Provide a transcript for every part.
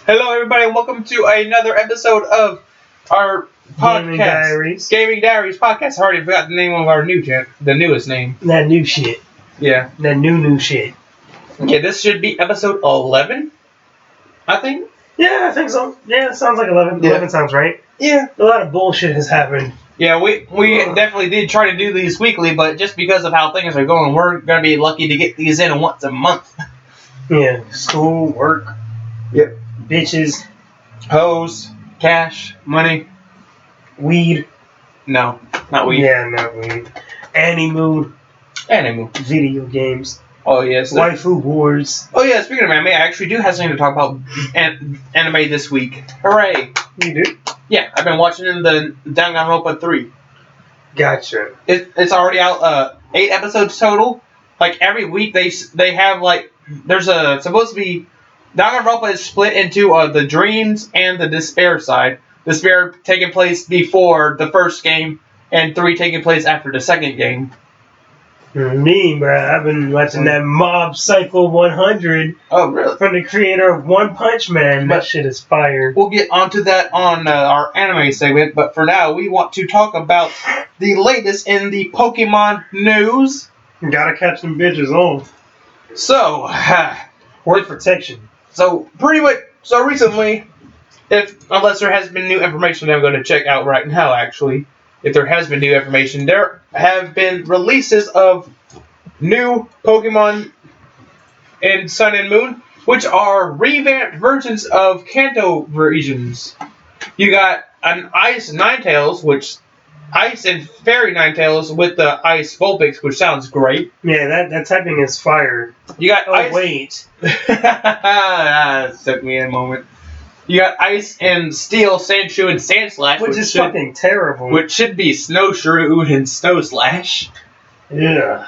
Hello, everybody, and welcome to another episode of our Gaming podcast, Diaries. Gaming Diaries podcast. I already forgot the name of our the newest name. That new shit. Yeah. That new shit. Okay, this should be episode 11, I think. Yeah, I think so. Yeah, it sounds like 11. Yeah. 11 sounds right. Yeah. A lot of bullshit has happened. Yeah, we definitely did try to do these weekly, but just because of how things are going, we're going to be lucky to get these in once a month. Yeah, school, work. Yep. Bitches, Hoes, cash, money. weed. No, not weed. Yeah, not weed. Animal, Anime. video games, Oh, yes. waifu wars. Oh, yeah, speaking of anime, I actually do have something to talk about anime this week. Hooray. You do? Yeah, I've been watching the Danganronpa 3. Gotcha. It's already out, 8 episodes total. Like, every week they have, like, there's supposed to be, Danganronpa is split into the dreams and the despair side. Despair taking place before the first game, and 3 taking place after the second game. Me, bruh, I've been watching that Mob Psycho 100 Oh, really? from the creator of One Punch Man. That But- shit is fire. We'll get onto that on our anime segment, but for now, we want to talk about the latest in the Pokemon news. Gotta catch them bitches on. So, Word protection. so recently, unless there has been new information that I'm going to check out right now, actually, if there has been new information, there have been releases of new Pokemon in Sun and Moon, which are revamped versions of Kanto regions. You got an Ice Ninetales, which Ice and Fairy Ninetales with the Ice Vulpix, which sounds great. Yeah, that typing is fire. You got Oh, Ice. wait. It took me a moment. You got Ice and Steel, Sandshrew, and Sandslash, Which is fucking terrible. which should be Snowshrew and Snowslash. Yeah.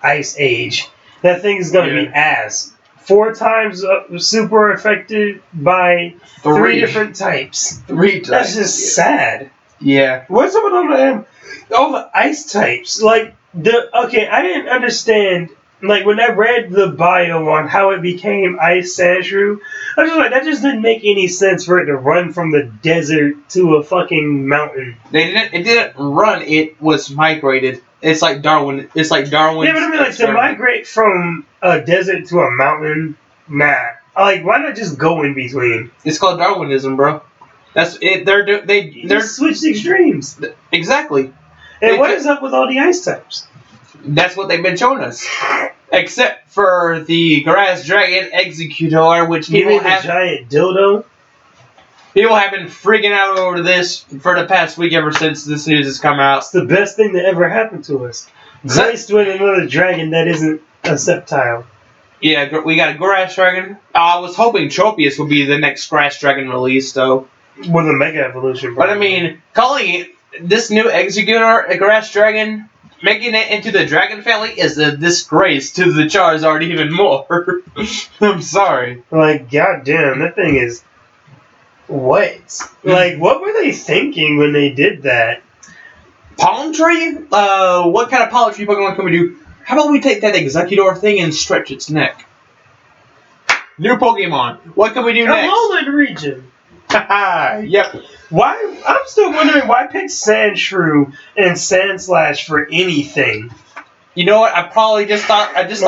Ice Age. That thing is gonna be Yeah. ass. 4 times super affected by 3 different types. 3 times. That's just sad. Yeah. What's up with all the ice types? Like, I didn't understand. Like, when I read the bio on how it became Ice Sandshrew, I was just like, that just didn't make any sense for it to run from the desert to a fucking mountain. It didn't run, it was migrated. It's like Darwin. It's like Darwin. Yeah, but I mean, like, to migrate from a desert to a mountain, nah. Like, why not just go in between? It's called Darwinism, bro. That's it. You just switch the extremes. Exactly. And what is up with all the ice types? That's what they've been showing us. Except for the Grass Dragon Executor, which You mean the giant dildo? people have been freaking out over this for the past week ever since this news has come out. It's the best thing that ever happened to us. Graced with another dragon that isn't a septile. Yeah, we got a Grass Dragon. I was hoping Tropius would be the next Grass Dragon release, though. With a mega evolution. But I mean, calling it this new Executor a Grass Dragon, making it into the Dragon family is a disgrace to the Charizard even more. I'm sorry. Like, goddamn, that thing is... What? Like, what were they thinking when they did that? Palm Tree? What kind of Palm Tree Pokemon can we do? How about we take that Executor thing and stretch its neck? New Pokemon. What can we do next? Alolan region. Haha, yep. Why? I'm still wondering why pick Sandshrew and Sandslash for anything. You know what? I just thought of this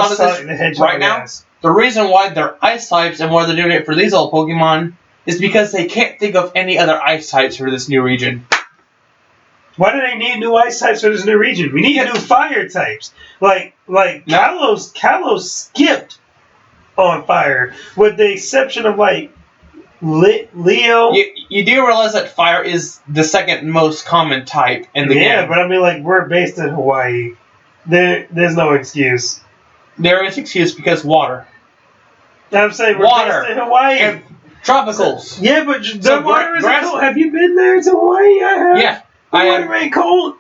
right now. The reason why they're ice types and why they're doing it for these old Pokemon is because they can't think of any other ice types for this new region. Why do they need new ice types for this new region? We need new fire types. Like Kalos skipped on fire, with the exception of like Leo. You do realize that fire is the second most common type in the game. Yeah, but I mean, like, we're based in Hawaii. There's no excuse. There is excuse because water. I'm saying we're Water. based in Hawaii. And tropicals. Yeah, but the water isn't grass- cold. Have you been there to Hawaii? I have. Yeah. The water ain't cold.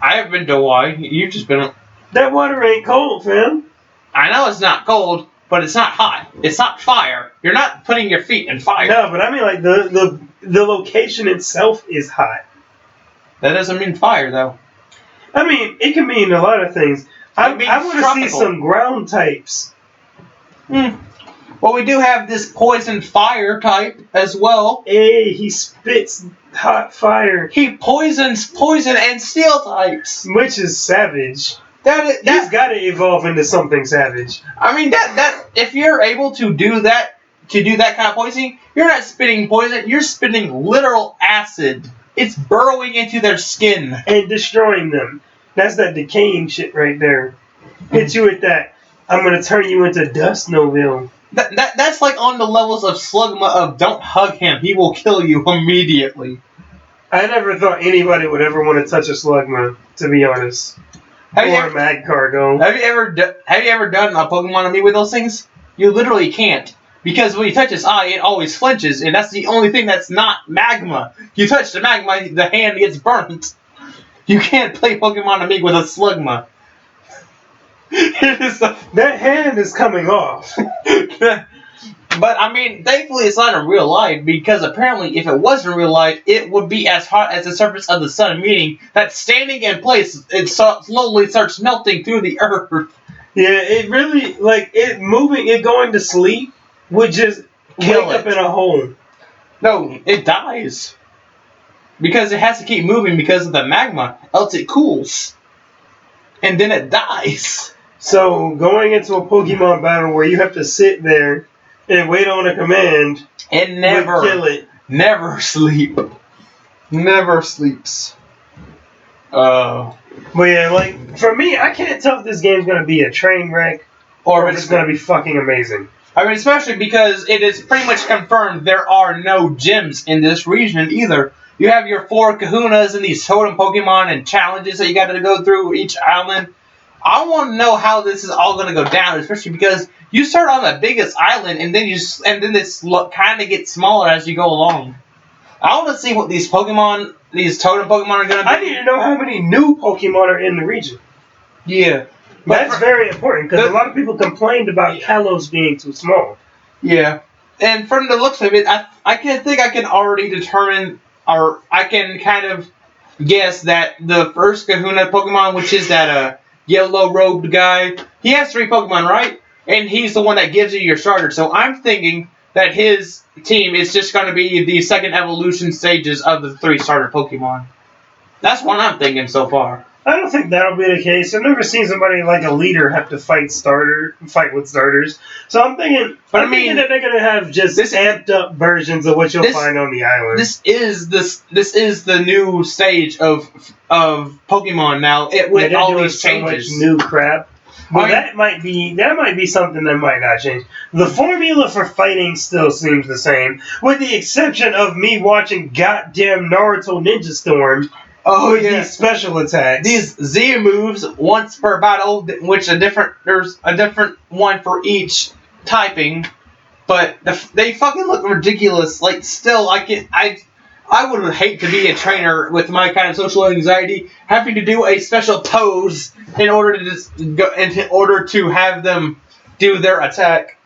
I have been to Hawaii. You've just been... That water ain't cold, fam. I know it's not cold, but it's not hot. It's not fire. You're not putting your feet in fire. No, but I mean, like, the location itself is hot. That doesn't mean fire, though. I mean, it can mean a lot of things. I want to see tropical. some ground types. Well, we do have this poison fire type as well. Hey, he spits hot fire. He poisons poison and steel types. Which is savage. He's got to evolve into something savage. I mean, that if you're able to do that kind of poisoning, you're not spitting poison. You're spitting literal acid. It's burrowing into their skin and destroying them. That's that decaying shit right there. Hit you with that. I'm gonna turn you into dust, Noville. That's like on the levels of Slugma of don't hug him. He will kill you immediately. I never thought anybody would ever want to touch a Slugma, to be honest. Or a Mad Cargo. Have you ever done a Pokemon on me with those things? You literally can't. Because when you touch its eye, it always flinches, and that's the only thing that's not magma. You touch the magma, the hand gets burnt. You can't play Pokemon Amiibo with a Slugma. That hand is coming off. But, I mean, thankfully it's not in real life, because apparently if it was in real life, it would be as hot as the surface of the sun, meaning that standing in place, it slowly starts melting through the earth. Yeah, it really, it going to sleep would just Kill wake up in a hole. No, it dies. Because it has to keep moving because of the magma, else it cools. And then it dies. So, going into a Pokemon battle where you have to sit there and wait on a command, it never kill it. Never sleep. Never sleeps. But yeah, for me, I can't tell if this game's going to be a train wreck or if it's going to be fucking amazing. I mean, especially because it is pretty much confirmed there are no gyms in this region either. You have your 4 kahunas and these totem Pokemon and challenges that you got to go through each island. I want to know how this is all going to go down, especially because you start on the biggest island and then this kind of gets smaller as you go along. I want to see what these totem Pokemon are going to be. I need to know how many new Pokemon are in the region. Yeah. That's very important, because a lot of people complained about Kalos being too small. Yeah. And from the looks of it, I can already determine, or I can kind of guess that the first Kahuna Pokemon, which is that yellow-robed guy, he has 3 Pokemon, right? And he's the one that gives you your starter. So I'm thinking that his team is just going to be the second evolution stages of the 3 starter Pokemon. That's what I'm thinking so far. I don't think that'll be the case. I've never seen somebody like a leader have to fight with starters. So I'm thinking, thinking that they're gonna have just amped up versions of what you'll find on the island. This is the new stage of Pokemon now. With all these changes, so much new crap. But that might be something that might not change. The formula for fighting still seems the same, with the exception of me watching goddamn Naruto Ninja Storm. Oh yeah, these special attacks. These Z moves once per battle, which there's a different one for each typing, but they fucking look ridiculous. Like still, I would hate to be a trainer with my kind of social anxiety, having to do a special pose in order to have them do their attack.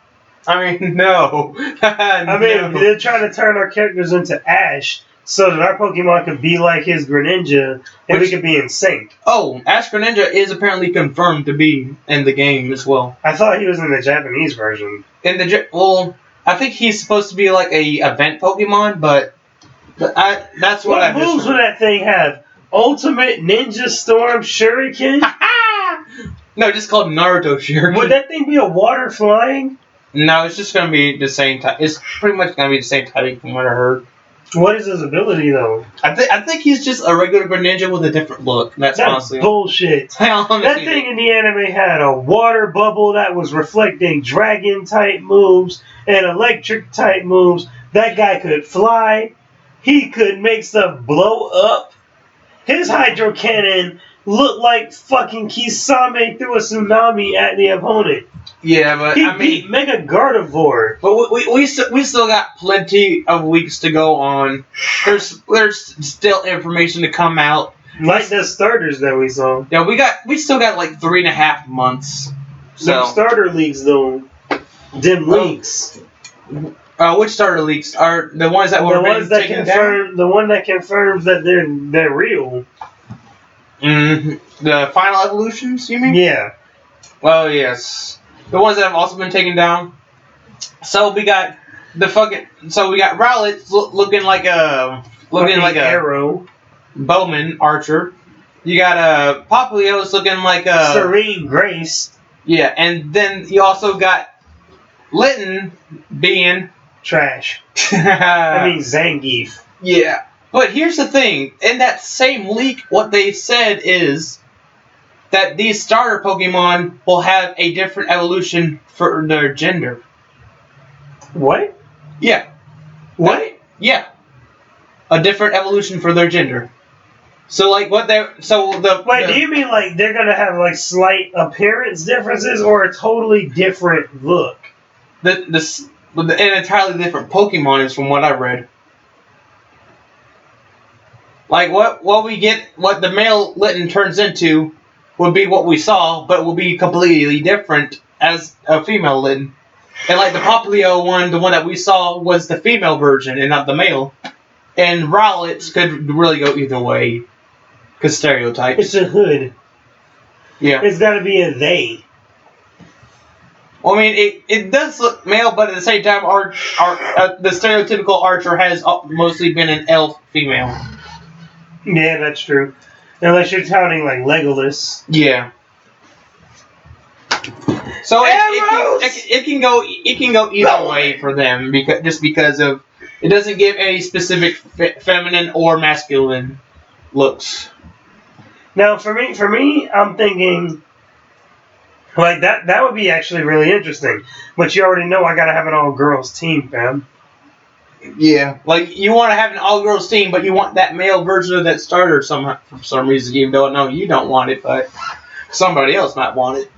I mean, no. They're trying to turn our characters into Ash, so that our Pokemon could be like his Greninja, and we could be in sync. Oh, Ash Greninja is apparently confirmed to be in the game as well. I thought he was in the Japanese version. I think he's supposed to be like a event Pokemon, but that's what I've just heard. What moves would that thing have? Ultimate Ninja Storm Shuriken? No, just called Naruto Shuriken. Would that thing be a water flying? No, it's just going to be the same type. It's pretty much going to be the same typing from what I heard. What is his ability, though? I think he's just a regular Greninja with a different look. That's honestly bullshit. That thing in the anime had a water bubble that was reflecting dragon-type moves and electric-type moves. That guy could fly. He could make stuff blow up. His Hydro Cannon looked like fucking Kisame threw a tsunami at the opponent. Yeah, but he beat Mega Gardevoir. But we still got plenty of weeks to go on. There's still information to come out. Like the starters that we saw. Yeah, we still got like 3.5 months. So the starter leaks though. Them leaks. Which starter leaks are the ones that were taken down? The one that confirms that they're real. The final evolutions, you mean? Yeah. Well, yes. The ones that have also been taken down. So we got Rowlet looking like a Arrow. bowman archer. You got Poplio's looking like a Serene Grace. Yeah, and then you also got Litten being Trash. I mean Zangief. Yeah. But here's the thing. In that same leak, what they said is that these starter Pokemon will have a different evolution for their gender. What? Yeah. What? Yeah. A different evolution for their gender. So like what they Wait, do you mean like they're gonna have like slight appearance differences or a totally different look? An entirely different Pokemon is from what I read. Like what we get, what the male Litten turns into, would be what we saw, but will be completely different as a female Litten. And like the Poplio one, the one that we saw was the female version and not the male. And Rowlets could really go either way, because stereotypes. It's a hood. Yeah. It's got to be a they. Well, I mean, it does look male, but at the same time, the stereotypical archer has mostly been an elf female. Yeah, that's true. Unless you're counting like Legolas. Yeah. So it can go either way for them because of it doesn't give any specific feminine or masculine looks. Now, for me, I'm thinking like that would be actually really interesting. But you already know I gotta have an all girls team, fam. Yeah, like you want to have an all-girls team, but you want that male version of that starter for some reason. Even though no, you don't want it, but somebody else might want it.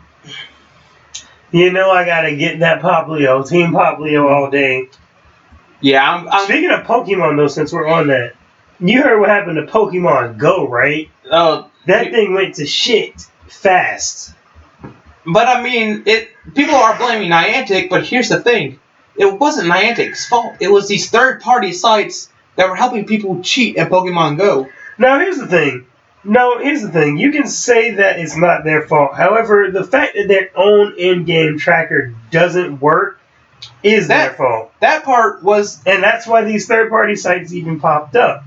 You know I gotta get that Poplio, Team Poplio all day. Yeah, Speaking of Pokemon though, since we're on that, you heard what happened to Pokemon Go, right? Oh, that thing went to shit fast. But I mean, people are blaming Niantic, but here's the thing. It wasn't Niantic's fault. It was these third-party sites that were helping people cheat at Pokemon Go. Now, here's the thing. You can say that it's not their fault. However, the fact that their own in-game tracker doesn't work is their fault. That part was... And that's why these third-party sites even popped up.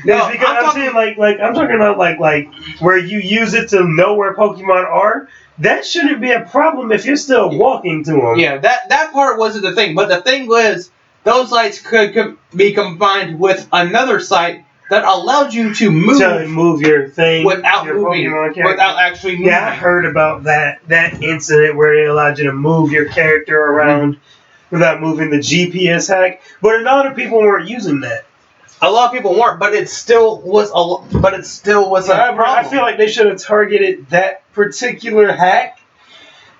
No, because I'm talking about like where you use it to know where Pokemon are. That shouldn't be a problem if you're still walking to them. Yeah, that part wasn't the thing. But the thing was, those sites could be combined with another site that allowed you to move your thing without actually moving. Yeah, I heard about that incident where they allowed you to move your character around without moving the GPS hack. But a lot of people weren't using that. A lot of people weren't, but it still was a problem. I feel like they should have targeted that particular hack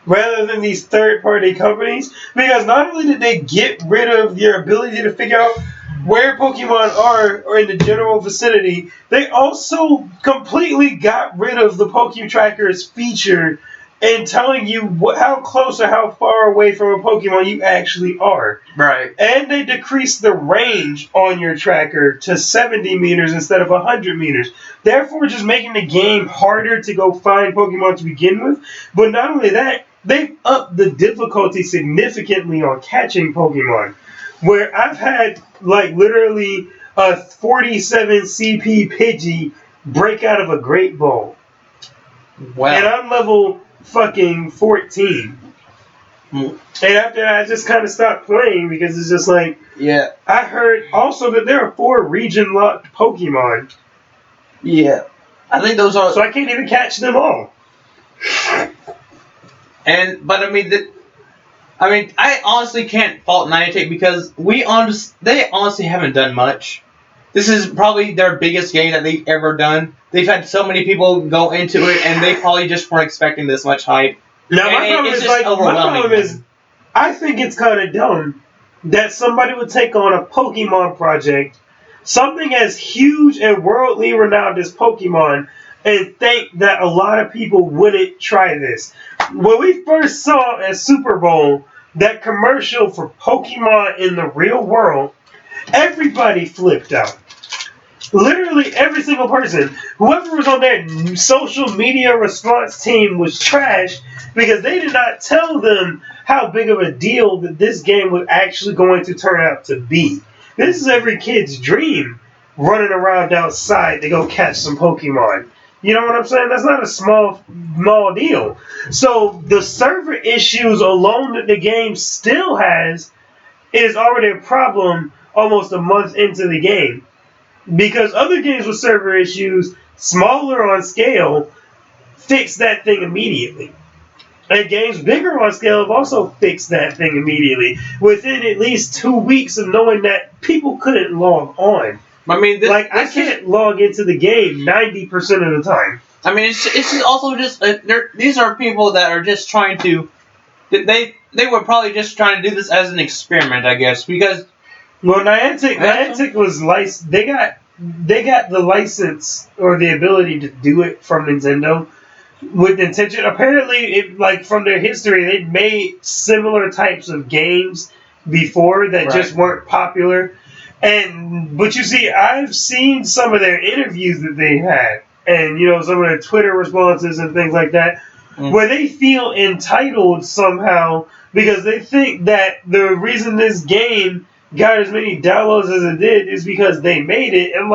rather than these third-party companies, because not only did they get rid of your ability to figure out where Pokemon are or in the general vicinity, they also completely got rid of the PokeTracker's feature and telling you how close or how far away from a Pokemon you actually are. Right. And they decreased the range on your tracker to 70 meters instead of 100 meters. Therefore, just making the game harder to go find Pokemon to begin with. But not only that, they've upped the difficulty significantly on catching Pokemon. Where I've had, like, literally a 47 CP Pidgey break out of a Great Ball. Wow. And I'm level fucking 14. And after that, I just kind of stopped playing because it's just like... Yeah. I heard also that there are 4 region-locked Pokemon. Yeah. I think those are... So I can't even catch them all. But I mean, I honestly can't fault Niantic because they honestly haven't done much. This is probably their biggest game that they've ever done. They've had so many people go into it, and they probably just weren't expecting this much hype. Now, my problem is, I think it's kind of dumb that somebody would take on a Pokemon project, something as huge and worldly renowned as Pokemon, and think that a lot of people wouldn't try this. When we first saw at Super Bowl that commercial for Pokemon in the real world, everybody flipped out. Literally every single person, whoever was on their social media response team was trash because they did not tell them how big of a deal that this game was actually going to turn out to be. This is every kid's dream, running around outside to go catch some Pokemon. You know what I'm saying? That's not a small deal. So the server issues alone that the game still has is already a problem almost a month into the game. Because other games with server issues, smaller on scale, fix that thing immediately. And games bigger on scale have also fixed that thing immediately. Within at least 2 weeks of knowing that people couldn't log on. I mean, I can't log into the game 90% of the time. I mean, it's just also just these are people that are just trying to. They were probably just trying to do this as an experiment, I guess, because. Well, Niantic was licensed. They got the license or the ability to do it from Nintendo with intention. Apparently, from their history, they made similar types of games before that just weren't popular. But you see, I've seen some of their interviews that they had, and some of their Twitter responses and things like that, where they feel entitled somehow because they think that the reason this game got as many downloads as it did is because they made it. And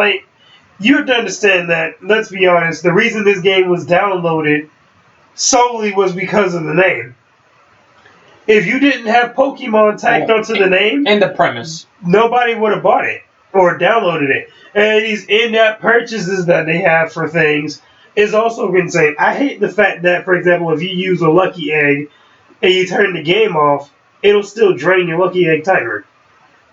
you have to understand that, let's be honest, the reason this game was downloaded solely was because of the name. If you didn't have Pokemon tacked onto the name and the premise, nobody would have bought it or downloaded it. And these in-app purchases that they have for things is also insane. I hate the fact that, for example, if you use a Lucky Egg and you turn the game off, it'll still drain your Lucky Egg timer.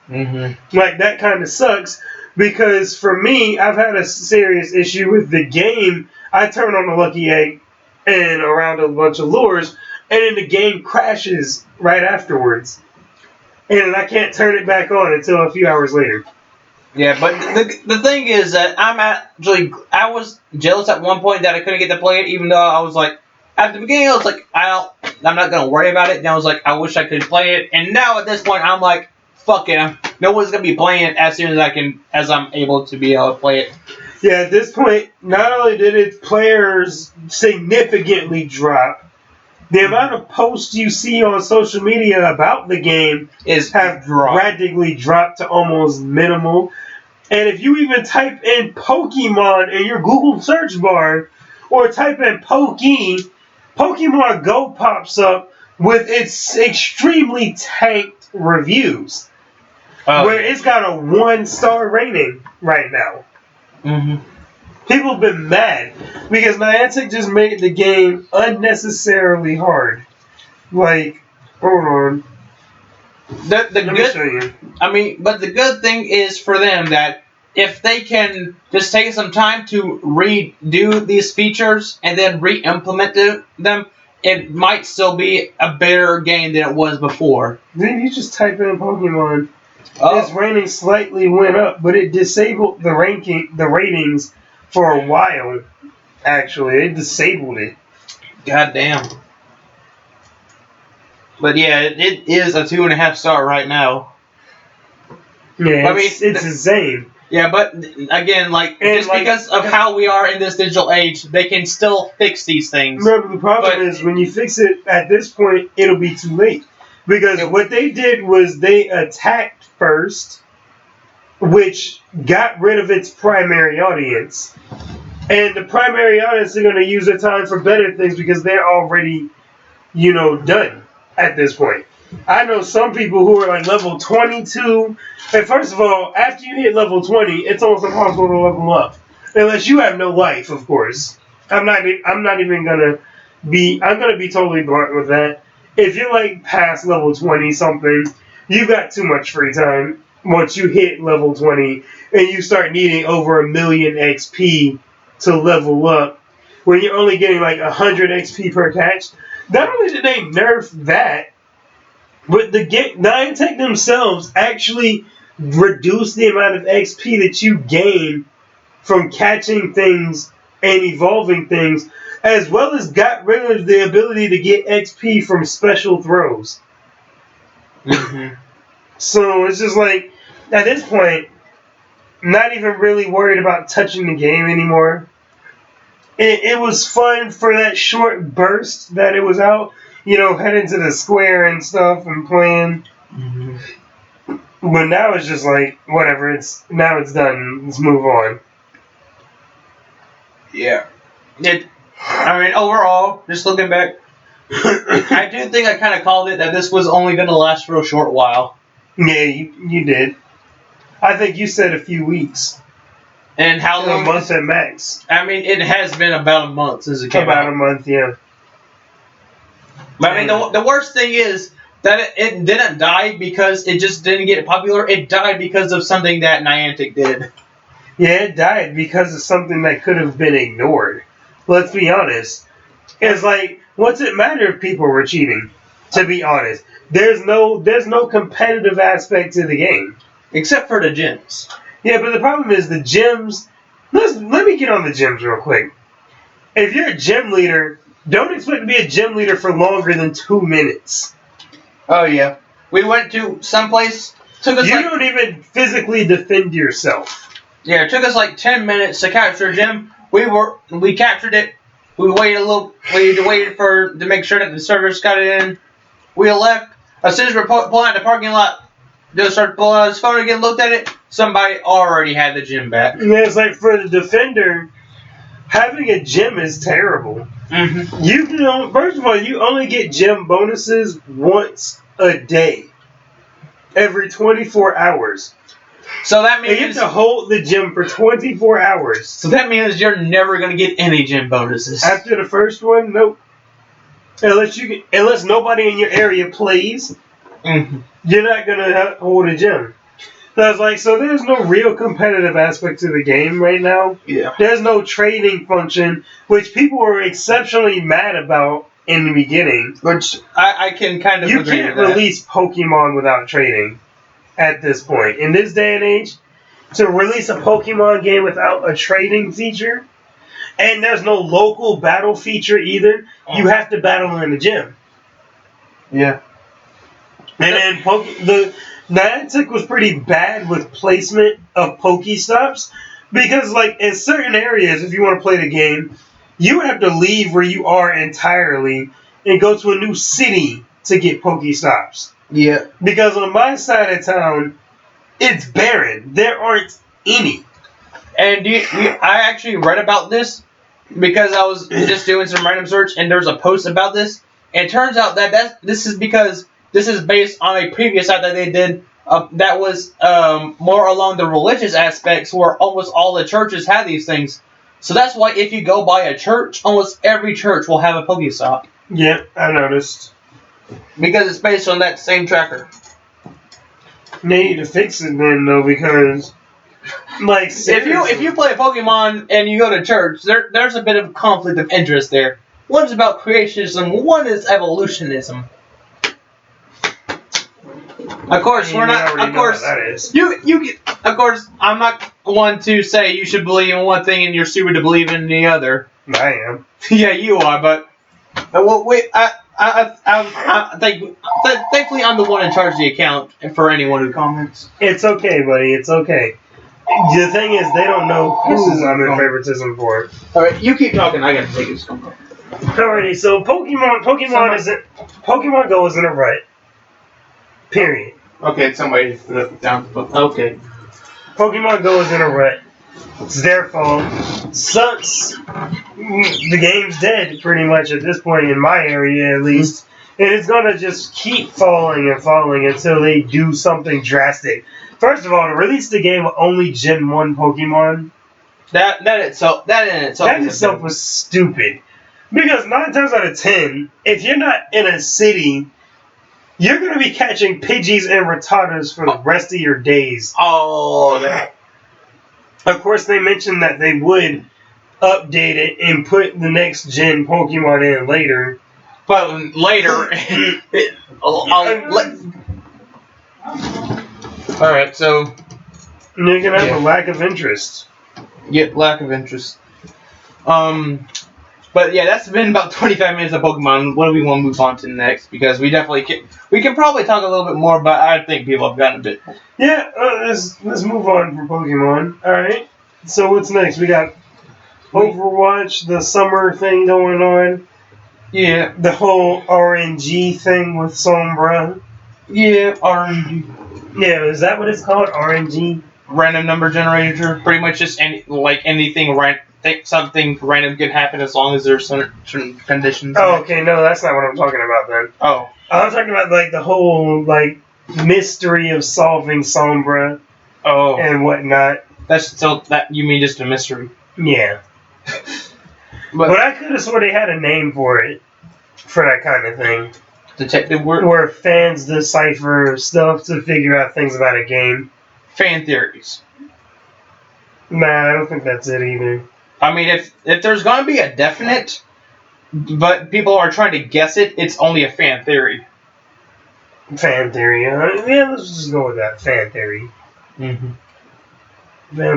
Mm-hmm. That kind of sucks because for me, I've had a serious issue with the game. I turn on the Lucky Egg and around a bunch of lures, and then the game crashes right afterwards. And I can't turn it back on until a few hours later. Yeah, but the thing is that I was jealous at one point that I couldn't get to play it, even though I was like, at the beginning I was like, I'm not gonna worry about it. And I was like, I wish I could play it. And now at this point I'm like, fuck it, no one's gonna be playing it as soon as I'm able to be able to play it. Yeah, at this point, not only did its players significantly drop, the amount of posts you see on social media about the game have radically dropped to almost minimal. And if you even type in Pokemon in your Google search bar, or type in Pokemon Go pops up with its extremely tanked reviews. Where it's got a 1-star rating right now. Mm-hmm. People have been mad because Niantic just made the game unnecessarily hard. Hold on. Let me show you. I mean, but the good thing is for them that if they can just take some time to redo these features and then re-implement them, it might still be a better game than it was before. Then you just type in Pokemon. Its rating slightly went up, but it disabled the ratings for a while. Actually, it disabled it. God damn. But yeah, it is a 2.5 star right now. Yeah, it's insane. Yeah, but again, because of how we are in this digital age, they can still fix these things. Remember, the problem is when you fix it at this point, it'll be too late. Because what they did was they attacked first, which got rid of its primary audience. And the primary audience are going to use their time for better things because they're already, done at this point. I know some people who are level 22. And first of all, after you hit level 20, it's almost impossible to level up. Unless you have no life, of course. I'm not even going to be... I'm going to be totally blunt with that. If you're past level 20 something, you've got too much free time once you hit level 20 and you start needing over 1 million XP to level up when you're only getting 100 XP per catch. Not only did they nerf that, but the Niantic themselves actually reduced the amount of XP that you gain from catching things and evolving things, as well as got rid of the ability to get XP from special throws. Mm-hmm. So it's just at this point, not even really worried about touching the game anymore. It was fun for that short burst that it was out. Heading to the square and stuff and playing. Mm-hmm. But now it's just like whatever. It's done. Let's move on. Yeah. Overall, just looking back, I do think I kind of called it that this was only going to last for a short while. Yeah, you did. I think you said a few weeks. And how long? A month at max. I mean, it has been about a month since it came out. About a month, yeah. But I mean, the worst thing is that it didn't die because it just didn't get popular. It died because of something that Niantic did. Yeah, it died because of something that could have been ignored. Let's be honest. It's like, what's it matter if people were cheating? To be honest, there's no competitive aspect to the game except for the gyms. Yeah, but the problem is the gyms. Let me get on the gyms real quick. If you're a gym leader, don't expect to be a gym leader for longer than 2 minutes. Oh yeah, we went to someplace. You don't even physically defend yourself. Yeah, it took us like 10 minutes to capture a gym. We captured it. We waited to make sure that the servers got it in. We left. As soon as we're pulling out the parking lot, just started pulling out his phone again, looked at it. Somebody already had the gym back. Yeah, it's like for the defender, having a gym is terrible. Mm-hmm. First of all, you only get gym bonuses once a day, every 24 hours. So that means you have to hold the gym for 24 hours. So that means you're never going to get any gym bonuses. After the first one, nope. Unless nobody in your area plays, you're not going to hold a gym. So there's no real competitive aspect to the game right now. Yeah. There's no trading function, which people were exceptionally mad about in the beginning. Which I can kind of agree with that. You can't release Pokemon without trading at this point. In this day and age, to release a Pokemon game without a trading feature, and there's no local battle feature either, you have to battle in the gym. Yeah. And then the Niantic was pretty bad with placement of Pokestops because, like, in certain areas, if you want to play the game, you would have to leave where you are entirely and go to a new city to get Pokestops. Yeah. Because on my side of town, it's barren. There aren't any. And I actually read about this because I was just doing some random search, and there's a post about this. And it turns out that this is because this is based on a previous site that they did that was more along the religious aspects, where almost all the churches have these things. So that's why if you go by a church, almost every church will have a Pokestop. Yeah, I noticed. Because it's based on that same tracker. They need to fix it then, though, because like if you play Pokemon and you go to church, there's a bit of conflict of interest there. One's about creationism, one is evolutionism. Of course, we're not. Of course, that is. Of course, I'm not one to say you should believe in one thing and you're stupid to believe in the other. I am. Yeah, you are, but thankfully, I'm the one in charge of the account for anyone who comments. It's okay, buddy. It's okay. The thing is, they don't know who I'm in favoritism for. All right, you keep talking. I gotta take this. Alrighty, so Pokemon Go is in a rut. Period. Okay, somebody put it down. Okay. Pokemon Go is in a rut. It's their fault. Sucks. The game's dead pretty much at this point in my area, at least. And it's gonna just keep falling and falling until they do something drastic. First of all, to release the game with only Gen 1 Pokemon, that in itself was stupid. Because 9 times out of 10, if you're not in a city, you're going to be catching Pidgeys and Rattatas for the rest of your days. Oh, that. Of course, they mentioned that they would update it and put the next gen Pokemon in later. But later... Alright, so... You're going to have a lack of interest. Yeah, lack of interest. But yeah, that's been about 25 minutes of Pokemon. What do we want to move on to next? Because we definitely can probably talk a little bit more, but I think people have gotten a bit. Yeah, let's move on for Pokemon. All right. So what's next? We got Overwatch, the summer thing going on. Yeah. The whole RNG thing with Sombra. Yeah, RNG. Yeah, is that what it's called? RNG? Random number generator. Pretty much just anything something random can happen as long as there's certain conditions. Oh, okay. No, that's not what I'm talking about then. Oh. I'm talking about like the whole like mystery of solving Sombra. Oh. And whatnot. That's still that you mean just a mystery. Yeah. But I could have swore they had a name for it. For that kind of thing. Detective work? Where fans decipher stuff to figure out things about a game. Fan theories. Nah, I don't think that's it either. I mean, if there's going to be a definite, but people are trying to guess it, it's only a fan theory. Fan theory. Yeah, let's just go with that. Fan theory. Fan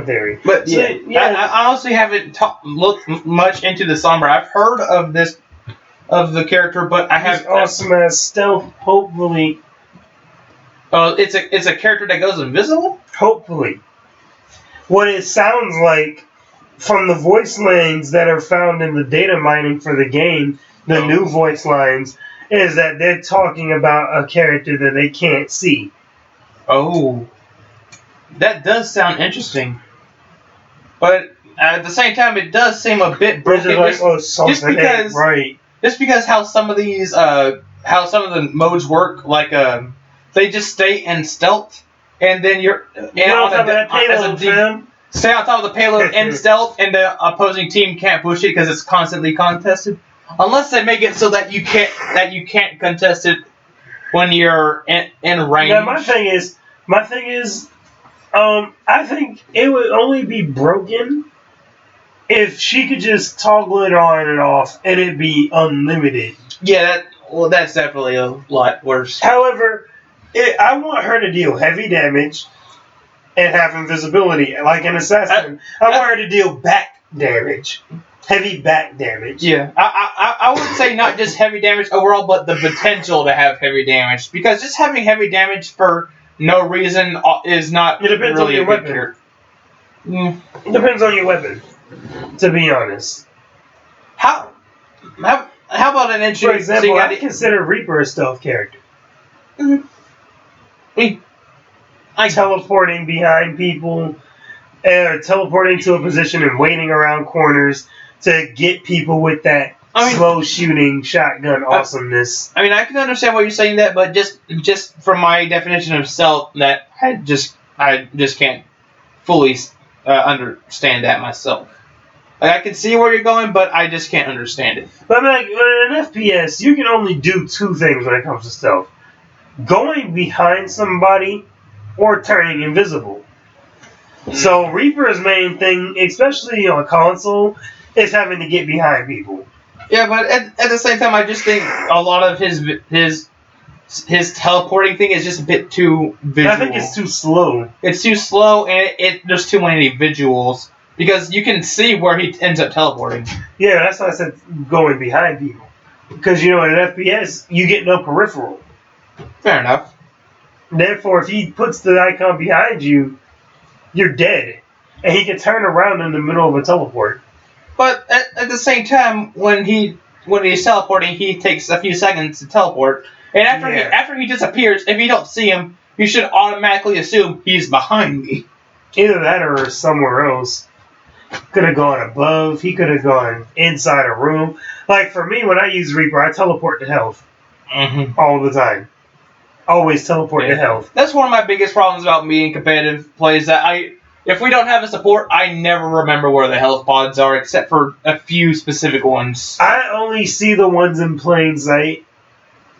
theory. But yeah, I honestly haven't looked much into the Sombra. I've heard of the character, but I have awesome as stealth. Hopefully. It's a character that goes invisible. Hopefully. What it sounds like from the voice lines that are found in the data mining for the game, the new voice lines, is that they're talking about a character that they can't see. Oh. That does sound interesting. But at the same time, it does seem a bit broken. Just because how some of these, how some of the modes work, like they just stay in stealth, and then stay on top of the payload in stealth, and the opposing team can't push it because it's constantly contested. Unless they make it so that you can't contest it when you're in range. Yeah, my thing is, I think it would only be broken if she could just toggle it on and off, and it'd be unlimited. Yeah, that's definitely a lot worse. However, I want her to deal heavy damage and have invisibility, like an assassin. I want her to deal back damage. Heavy back damage. Yeah, I would say not just heavy damage overall, but the potential to have heavy damage. Because just having heavy damage for no reason is not it depends really on your weapon. It depends on your weapon, to be honest. How about an interesting... For example, I consider Reaper a stealth character. Teleporting behind people, or teleporting to a position and waiting around corners to get people with that slow shooting shotgun awesomeness. I mean, I can understand why you're saying that, but just from my definition of stealth, that I just can't fully understand that myself. Like, I can see where you're going, but I just can't understand it. But like in an FPS, you can only do two things when it comes to stealth: going behind somebody or turning invisible. So Reaper's main thing, especially on console, is having to get behind people. Yeah, but at the same time, I just think a lot of his teleporting thing is just a bit too visual. I think it's too slow. It's too slow, and there's too many visuals. Because you can see where he ends up teleporting. Yeah, that's why I said going behind people. Because, in an FPS, you get no peripheral. Fair enough. Therefore, if he puts the icon behind you, you're dead. And he can turn around in the middle of a teleport. But at the same time, when he's teleporting, he takes a few seconds to teleport. And after he disappears, if you don't see him, you should automatically assume he's behind me. Either that or somewhere else. Could have gone above. He could have gone inside a room. Like, for me, when I use Reaper, I teleport to health. Mm-hmm. All the time. Always teleport to health. That's one of my biggest problems about me in competitive plays, that if we don't have a support, I never remember where the health pods are, except for a few specific ones. I only see the ones in plain sight,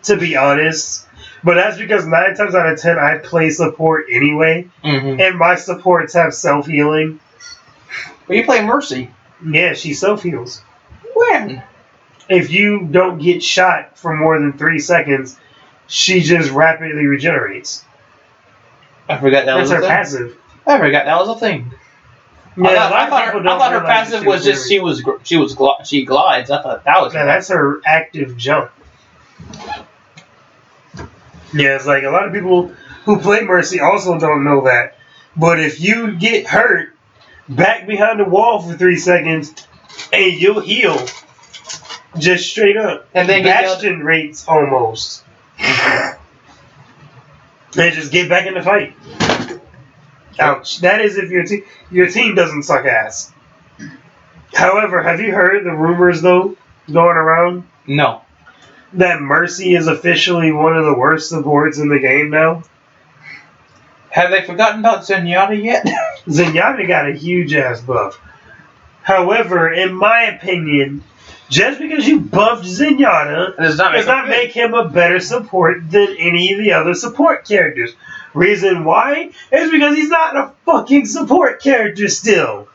to be honest. But that's because 9 times out of 10, I play support anyway. Mm-hmm. And my supports have self-healing. But you play Mercy. Yeah, she self-heals. When? If you don't get shot for more than 3 seconds, she just rapidly regenerates. I forgot that was a thing. That's her passive. I forgot that was a thing. Yeah, I thought her passive was just she glides. I thought that was. Yeah, that's her active jump. Yeah, it's like a lot of people who play Mercy also don't know that. But if you get hurt, back behind the wall for 3 seconds, and you'll heal just straight up. And then Bastion rates almost. And just get back in the fight. Ouch. That is if your team doesn't suck ass. However, have you heard the rumors though going around? No. That Mercy is officially one of the worst supports in the game now. Have they forgotten about Zenyatta yet? Zenyatta got a huge ass buff. However, in my opinion, just because you buffed Zenyatta does not make him a better support than any of the other support characters. Reason why is because he's not a fucking support character still.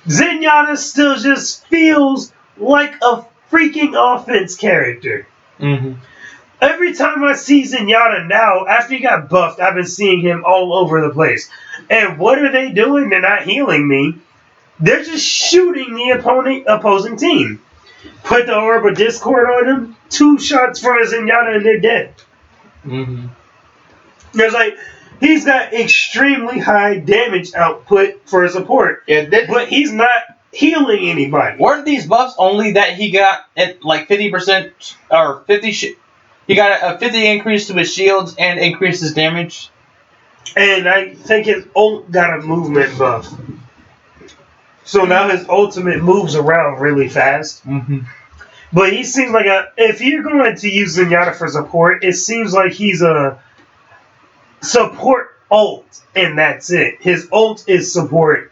Zenyatta still just feels like a freaking offense character. Mm-hmm. Every time I see Zenyatta now, after he got buffed, I've been seeing him all over the place. And what are they doing? They're not healing me. They're just shooting the opposing team. Put the Orb of Discord on him, 2 shots from a Zenyatta and they're dead. Mm-hmm. There's like, he's got extremely high damage output for a support. Yeah, but he's not healing anybody. Weren't these buffs only that he got at like 50% or 50? He got a 50 increase to his shields and increased his damage. And I think his ult got a movement buff. So now his ultimate moves around really fast. Mm-hmm. But he seems like if you're going to use Zenyatta for support, it seems like he's a support ult, and that's it. His ult is support,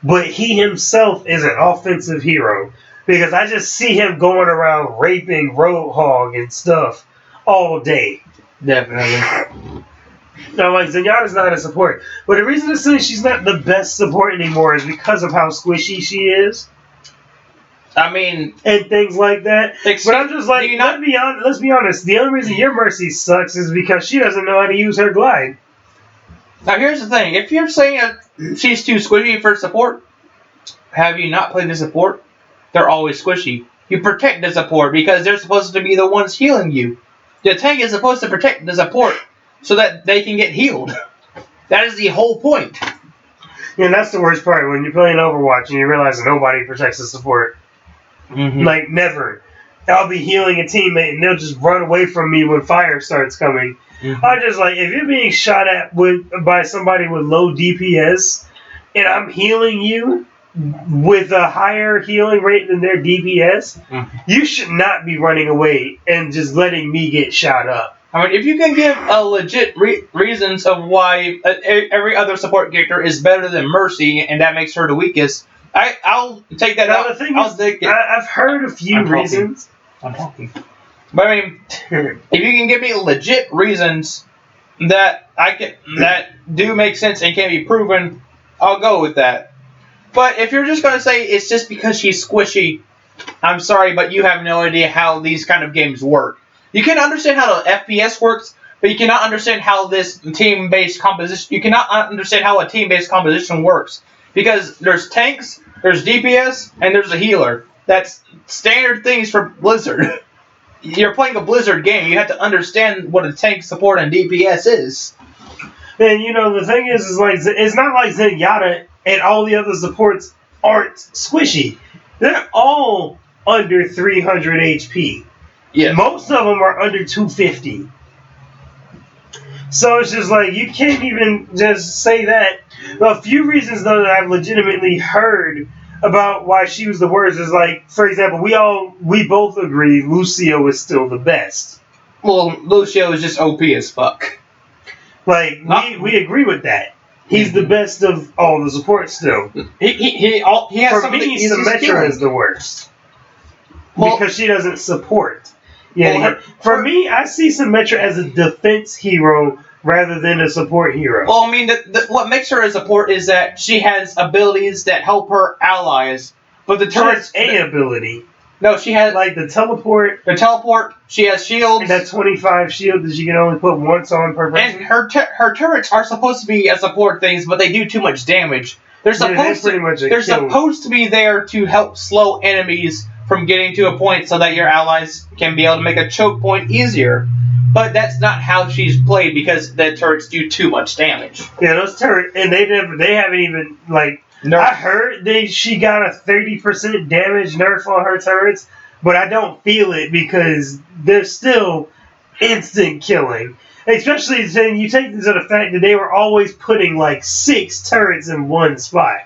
but he himself is an offensive hero. Because I just see him going around raping Roadhog and stuff all day. Definitely. Now, like, Zenyatta's not a support. But the reason to say she's not the best support anymore is because of how squishy she is. I mean... And things like that. But I'm just like, let's be honest. The only reason your Mercy sucks is because she doesn't know how to use her glide. Now, here's the thing. If you're saying she's too squishy for support, have you not played the support? They're always squishy. You protect the support because they're supposed to be the ones healing you. The tank is supposed to protect the support so that they can get healed. That is the whole point. And that's the worst part, when you're playing Overwatch and you realize that nobody protects the support. Mm-hmm. Like, never. I'll be healing a teammate and they'll just run away from me when fire starts coming. Mm-hmm. I'm just like, if you're being shot at by somebody with low DPS and I'm healing you with a higher healing rate than their DPS, you should not be running away and just letting me get shot up. I mean, if you can give a legit reasons of why every other support character is better than Mercy and that makes her the weakest, I'll take that out. The thing is, I've heard a few reasons. I'm talking. But I mean, if you can give me legit reasons that do make sense and can be proven, I'll go with that. But if you're just going to say it's just because she's squishy, I'm sorry, but you have no idea how these kind of games work. You can understand how the FPS works, but you cannot understand how this team-based composition... You cannot understand how a team-based composition works. Because there's tanks, there's DPS, and there's a healer. That's standard things for Blizzard. You're playing a Blizzard game. You have to understand what a tank support and DPS is. And, you know, the thing is like, it's not like Zenyatta and all the other supports aren't squishy. They're all under 300 HP. Yes. Most of them are under 250. So it's just like, you can't even just say that. A few reasons, though, that I've legitimately heard about why she was the worst is like, for example, we both agree Lucio is still the best. Well, Lucio is just OP as fuck. Like, we agree with that. He's the best of all the support still. He has For me, Symmetra is the worst. Well, because she doesn't support. Yeah, for me, I see Symmetra as a defense hero rather than a support hero. Well, I mean, what makes her a support is that she has abilities that help her allies. But the turret's ability. No, she has... Like the teleport. The teleport, she has shields. And that 25 shield that you can only put once on per person. And her turrets are supposed to be a support things, but they do too much damage. They're Yeah, that's supposed pretty to. much a They're kill. supposed to be there to help slow enemies from getting to a point, so that your allies can be able to make a choke point easier. But that's not how she's played because the turrets do too much damage. Yeah, those turrets, and they haven't even like. No. I heard she got a 30% damage nerf on her turrets, but I don't feel it because they're still instant killing. Especially when you take into the fact that they were always putting like 6 turrets in one spot.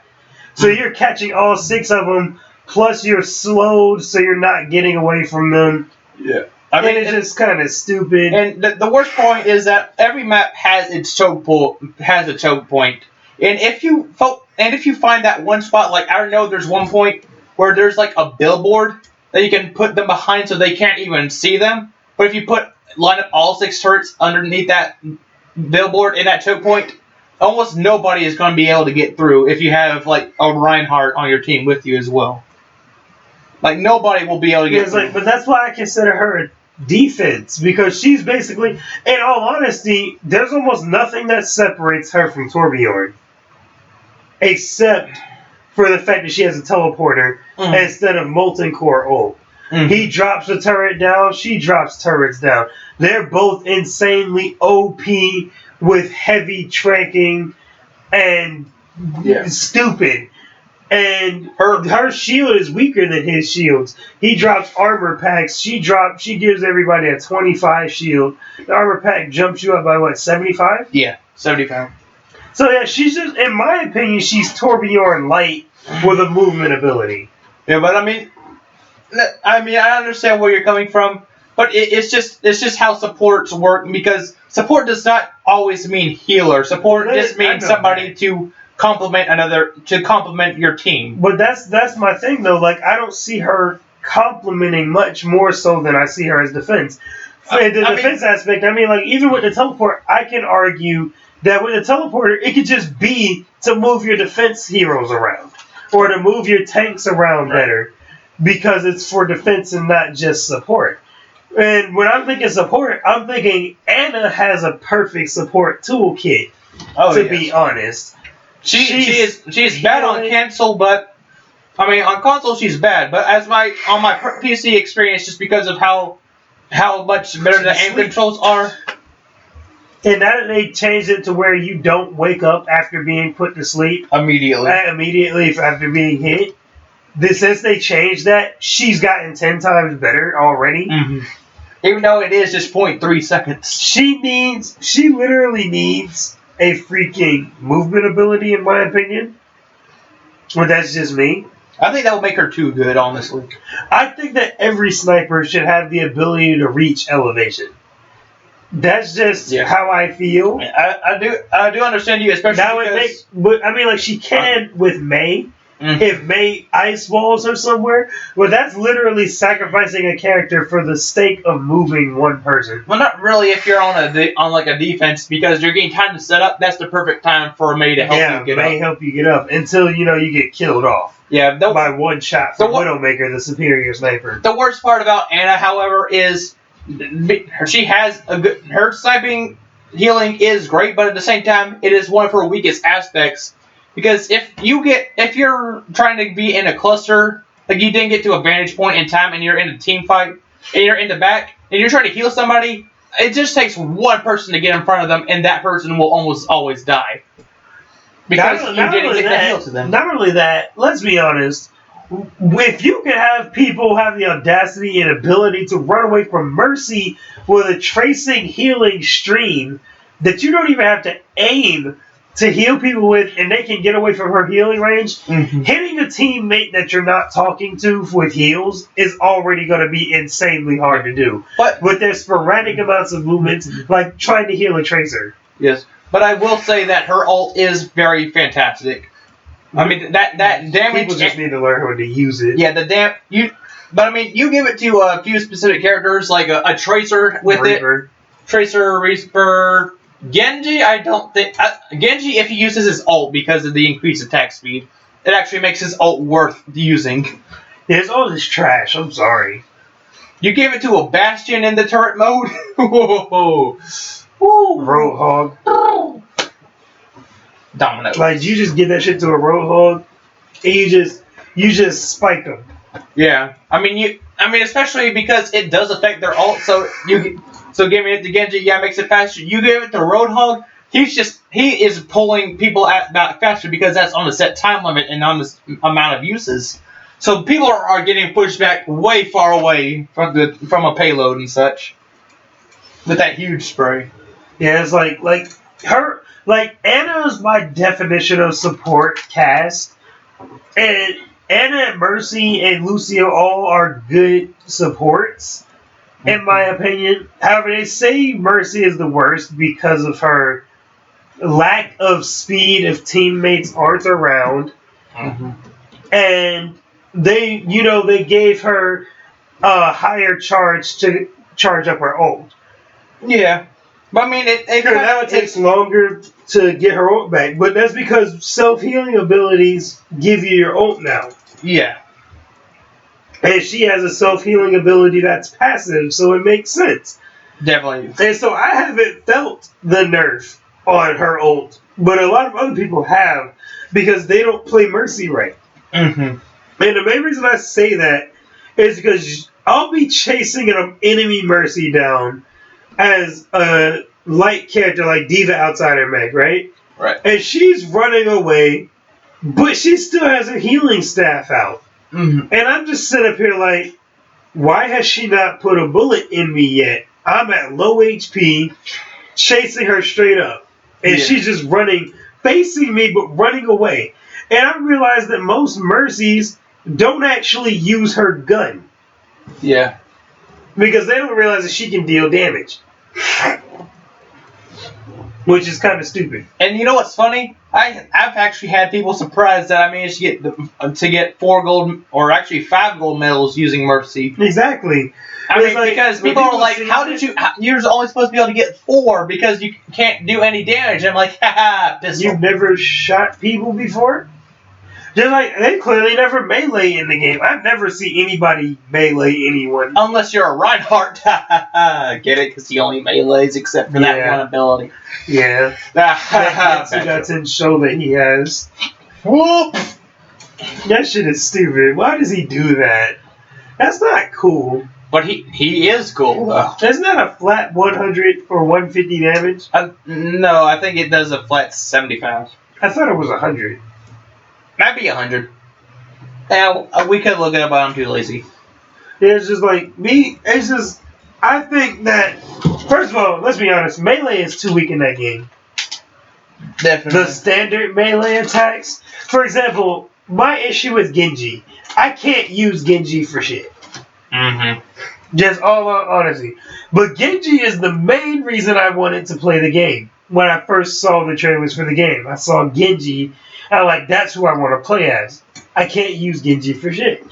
So you're catching all 6 of them, plus you're slowed, so you're not getting away from them. Yeah. I mean, it's just kind of stupid. And the worst point is that every map has its choke point. And if you find that one spot, like I don't know, there's one point where there's like a billboard that you can put them behind so they can't even see them. But if you line up all 6 turrets underneath that billboard in that choke point, almost nobody is going to be able to get through if you have like a Reinhardt on your team with you as well. Like nobody will be able to get through. Like, but that's why I consider her a defense, because she's basically, in all honesty, there's almost nothing that separates her from Torbjorn, except for the fact that she has a teleporter instead of Molten Core ult. He drops the turret down, she drops turrets down. They're both insanely OP with heavy tracking and stupid. And her shield is weaker than his shields. He drops armor packs. She gives everybody a 25 shield. The armor pack jumps you up by what, 75? Yeah, 75. So yeah, she's just, in my opinion, she's Torbjorn light with a movement ability. Yeah, but I mean, I understand where you're coming from, but it's just how supports work, because support does not always mean healer. Support just means somebody to complement your team. But that's my thing though. Like, I don't see her complementing much more so than I see her as defense. In the defense aspect, I mean, like, even with the teleport, I can argue that with the teleporter, it could just be to move your defense heroes around or to move your tanks around better, because it's for defense and not just support. And when I'm thinking support, I'm thinking Anna has a perfect support toolkit. To be honest. She is bad on cancel, but I mean on console she's bad. But on my PC experience, just because of how much better the aim controls are. And now that they changed it to where you don't wake up after being put to sleep immediately after being hit. Since they changed that, she's gotten 10 times better already. Mm-hmm. Even though it is just 0.3 seconds. She literally needs a freaking movement ability, in my opinion. But that's just me. I think that will make her too good, honestly. I think that every sniper should have the ability to reach elevation. That's just how I feel. I do understand you, especially but I mean, like, she can with Mei. If Mei ice walls her somewhere, well, that's literally sacrificing a character for the sake of moving one person. Well, not really if you're on a defense, because you're getting time to set up. That's the perfect time for Mei to help you get up. Mei help you get up until you get killed off. Yeah, by one shot from Widowmaker, the superior sniper. The worst part about Anna, however, is she has her sniping healing is great, but at the same time, it is one of her weakest aspects. Because if you're trying to be in a cluster, like you didn't get to a vantage point in time, and you're in a team fight, and you're in the back, and you're trying to heal somebody, it just takes one person to get in front of them, and that person will almost always die. Because you didn't get the heal to them. Not only that, let's be honest, if you can have people have the audacity and ability to run away from Mercy with a tracing healing stream that you don't even have to aim to heal people with, and they can get away from her healing range, hitting a teammate that you're not talking to with heals is already going to be insanely hard to do. But with their sporadic amounts of movements, like trying to heal a Tracer. Yes, but I will say that her ult is very fantastic. I mean, that damage... People just need to learn how to use it. Yeah, but I mean, you give it to a few specific characters, like a Tracer with Reaper. it. Tracer, Reaper... Genji, I don't think... Genji, if he uses his ult because of the increased attack speed, it actually makes his ult worth using. Yeah, his ult is trash, I'm sorry. You gave it to a Bastion in the turret mode? Whoa. Roadhog. dominoes. Like you just give that shit to a Roadhog, and you just spike them. Yeah, I mean especially because it does affect their ult. So giving it to Genji, yeah, makes it faster. You give it to Roadhog, he is pulling people at that faster because that's on a set time limit and on this amount of uses. So people are getting pushed back way far away from a payload and such with that huge spray. Yeah, it's like Anna is my definition of support cast, and Anna and Mercy and Lucio all are good supports, in my opinion. However, they say Mercy is the worst because of her lack of speed if teammates aren't around, and they gave her a higher charge to charge up her ult. Yeah, but I mean Now it takes longer to get her ult back, but that's because self-healing abilities give you your ult now. Yeah. And she has a self-healing ability that's passive, so it makes sense. Definitely. And so I haven't felt the nerf on her ult, but a lot of other people have because they don't play Mercy right. Mm-hmm. And the main reason I say that is because I'll be chasing an enemy Mercy down as a light character like Diva Outsider Meg, right? Right. And she's running away, but she still has her healing staff out. Mm-hmm. And I'm just sitting up here like, why has she not put a bullet in me yet? I'm at low HP, chasing her straight up. And she's just running, facing me, but running away. And I realized that most Mercies don't actually use her gun. Yeah. Because they don't realize that she can deal damage. Which is kind of stupid. And you know what's funny? I've actually had people surprised that I managed to get 4 gold, or actually 5 gold medals using Mercy. Exactly. I mean, because people are like, how did you... You're only supposed to be able to get 4 because you can't do any damage. I'm like, haha, pistol. You've never shot people before? Just like, they clearly never melee in the game. I've never seen anybody melee anyone. Unless you're a Reinhardt. Get it? Because he only melees except for that one ability. Yeah. That doesn't show that he has. Whoop! That shit is stupid. Why does he do that? That's not cool. But he is cool, though. That's not a flat 100 or 150 damage. No, I think it does a flat 75. I thought it was 100. Might be 100. Now, we could look it up, but I'm too lazy. Yeah, it's just like, I think that, first of all, let's be honest, melee is too weak in that game. Definitely. The standard melee attacks, for example, my issue with Genji, I can't use Genji for shit. Mm-hmm. Just all out honesty. But Genji is the main reason I wanted to play the game. When I first saw the trailers for the game, I saw Genji, and I'm like, that's who I want to play as. I can't use Genji for shit.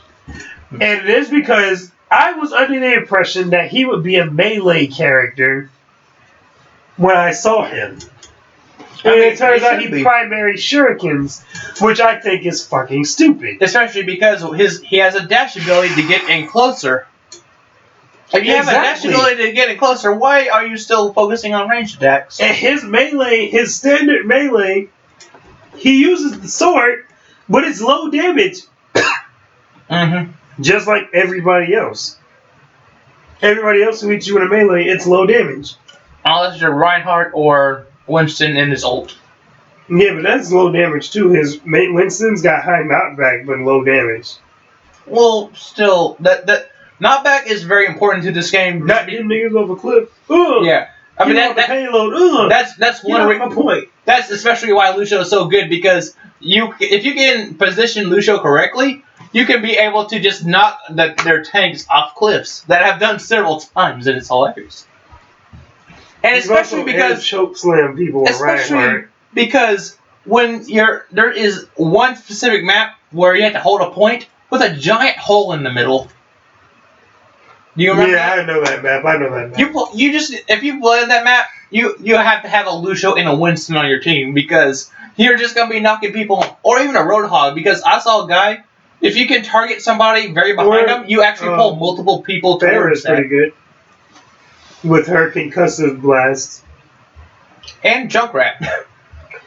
And it is because I was under the impression that he would be a melee character when I saw him. And it turns out he primary shurikens, which I think is fucking stupid. Especially because he has a dash ability to get in closer. If you have a dash ability to get in closer, why are you still focusing on ranged attacks? And his standard melee, he uses the sword, but it's low damage. Mm-hmm. Just like everybody else. Everybody else who hits you in a melee, it's low damage. Unless you're Reinhardt or Winston in his ult. Yeah, but that's low damage too. Winston's got high knockback, but low damage. Well, still, that knockback is very important to this game. Not getting niggas off a cliff. Ugh. Yeah. I mean, that payload. Ugh. That's one my point. That's especially why Lucio is so good, because if you can position Lucio correctly, you can be able to just knock their tanks off cliffs. That I've done several times, and it's hilarious. And especially because choke slam people, especially because when there is one specific map where you have to hold a point with a giant hole in the middle. Do you remember? Yeah, I know that map. If you play that map, you have to have a Lucio and a Winston on your team, because you're just gonna be knocking people, or even a Roadhog. Because I saw a guy, if you can target somebody very behind them, you actually pull multiple people towards that. Pretty good with her concussive blast and Junkrat.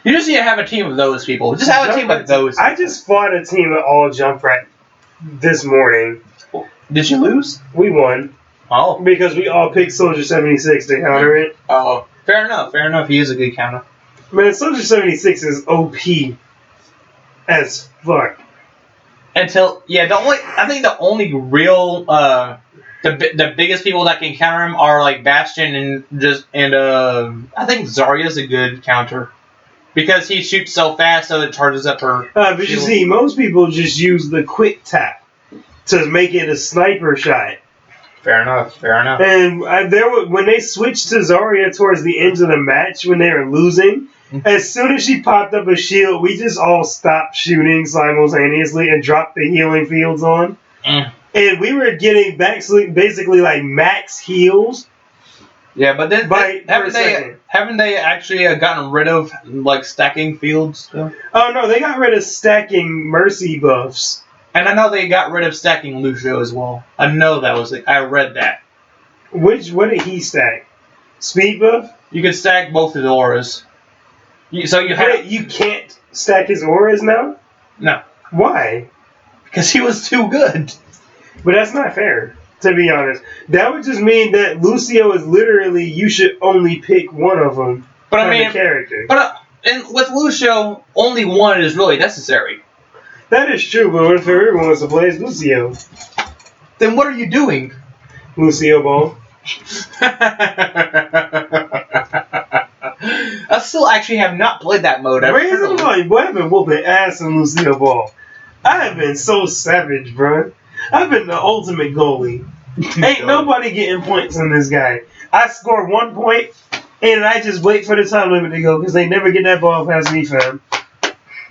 You just need to have a team of those people. Just have a team of those. I just fought a team at all jump rat this morning. Did you lose? We won. Oh. Because we all picked Soldier 76 to counter it. Oh. Fair enough. Fair enough. He is a good counter. Man, Soldier 76 is OP as fuck. I think the only real the biggest people that can counter him are like Bastion and I think Zarya's a good counter because he shoots so fast so it charges up her. But you see, most people just use the quick tap to make it a sniper shot. Fair enough. Fair enough. And when they switched to Zarya towards the end of the match when they were losing. As soon as she popped up a shield, we just all stopped shooting simultaneously and dropped the healing fields on. And we were getting basically like max heals. Yeah, but then haven't they actually gotten rid of like stacking fields? Though? Oh no, they got rid of stacking mercy buffs. And I know they got rid of stacking Lucio as well. I know that was I read that. What did he stack? Speed buff? You could stack both his auras. You can't stack his auras now? No. Why? Because he was too good. But that's not fair, to be honest. That would just mean that Lucio is literally, you should only pick one of them. But I mean, character. But and with Lucio, only one is really necessary. That is true, but what if everyone wants to play as Lucio? Then what are you doing? Lucio Ball. I still actually have not played that mode. Reason why I've been whooping ass in Lucio Ball. I have been so savage, bro. I've been the ultimate goalie. Ain't nobody getting points on this guy. I score 1 point, and I just wait for the time limit to go because they never get that ball past me, fam.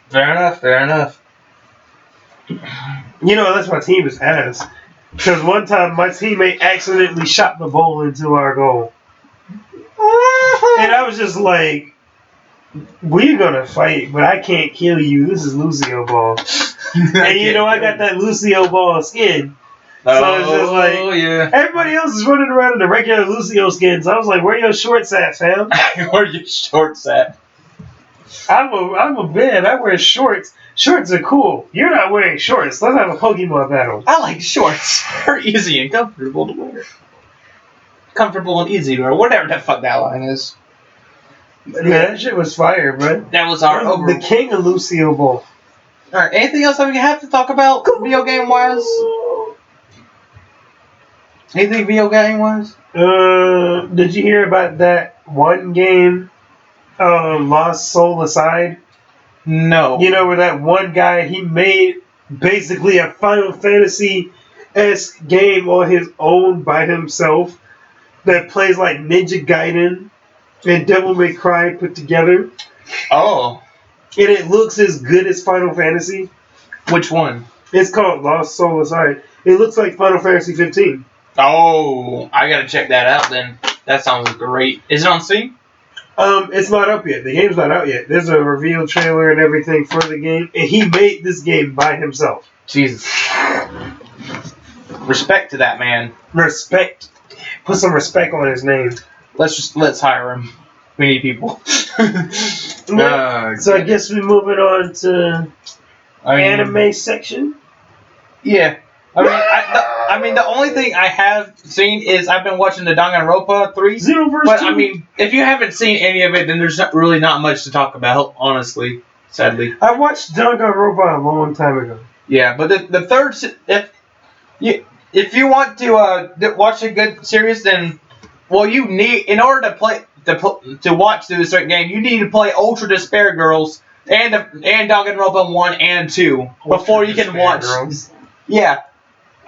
Fair enough. Fair enough. You know, that's my team is ass. Because one time my teammate accidentally shot the ball into our goal. And I was just like, we're going to fight, but I can't kill you. This is Lucio Ball. And you know, I got that Lucio Ball skin. So it's just like, yeah. Everybody else is running around in the regular Lucio skins. So I was like, where your shorts at, fam? Where your shorts at? I'm a man. I wear shorts. Shorts are cool. You're not wearing shorts. Let's have a Pokemon battle. I like shorts. They're easy and comfortable to wear. Comfortable and easy to wear. Whatever the fuck that line is. Yeah, that shit was fire, bro. That was our the king of Lucio Ball. Alright, anything else that we have to talk about video game wise? Anything video game wise? Did you hear about that one game, Lost Soul Aside? No. You know, where that one guy, he made basically a Final Fantasy-esque game on his own by himself that plays like Ninja Gaiden and Devil May Cry put together. Oh. And it looks as good as Final Fantasy. Which one? It's called Lost Soul Aside. It looks like Final Fantasy 15. Oh, I gotta check that out then. That sounds great. Is it on Steam? It's not up yet. The game's not out yet. There's a reveal trailer and everything for the game, and he made this game by himself. Jesus. Respect to that man. Respect. Put some respect on his name. Let's hire him. We need people. So I guess we're moving on to anime section. Yeah. I mean, the only thing I have seen is I've been watching the Danganronpa 3. Zero verse but 2. I mean, if you haven't seen any of it, then there's not much to talk about, honestly. Sadly. I watched Danganronpa a long time ago. Yeah, but the third, if you want to watch a good series, then you need, in order to play to watch through a certain game, you need to play Ultra Despair Girls and Danganronpa 1 and 2 before you can watch. Girls. Yeah.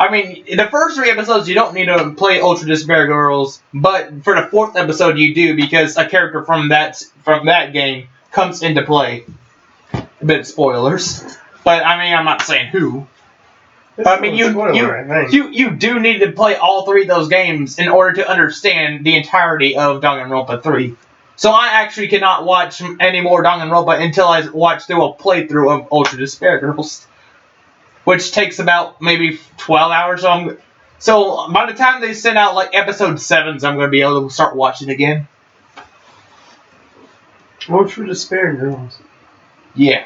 I mean, in the first 3 episodes, you don't need to play Ultra Despair Girls, but for the 4th episode, you do, because a character from that game comes into play. A bit of spoilers, but I mean, I'm not saying who. I mean, you do need to play all 3 of those games in order to understand the entirety of Danganronpa 3. So I actually cannot watch any more Danganronpa until I watch through a playthrough of Ultra Despair Girls, which takes about maybe 12 hours. So by the time they send out like episode 7s, I'm going to be able to start watching again. Or for Despair Girls. Yeah.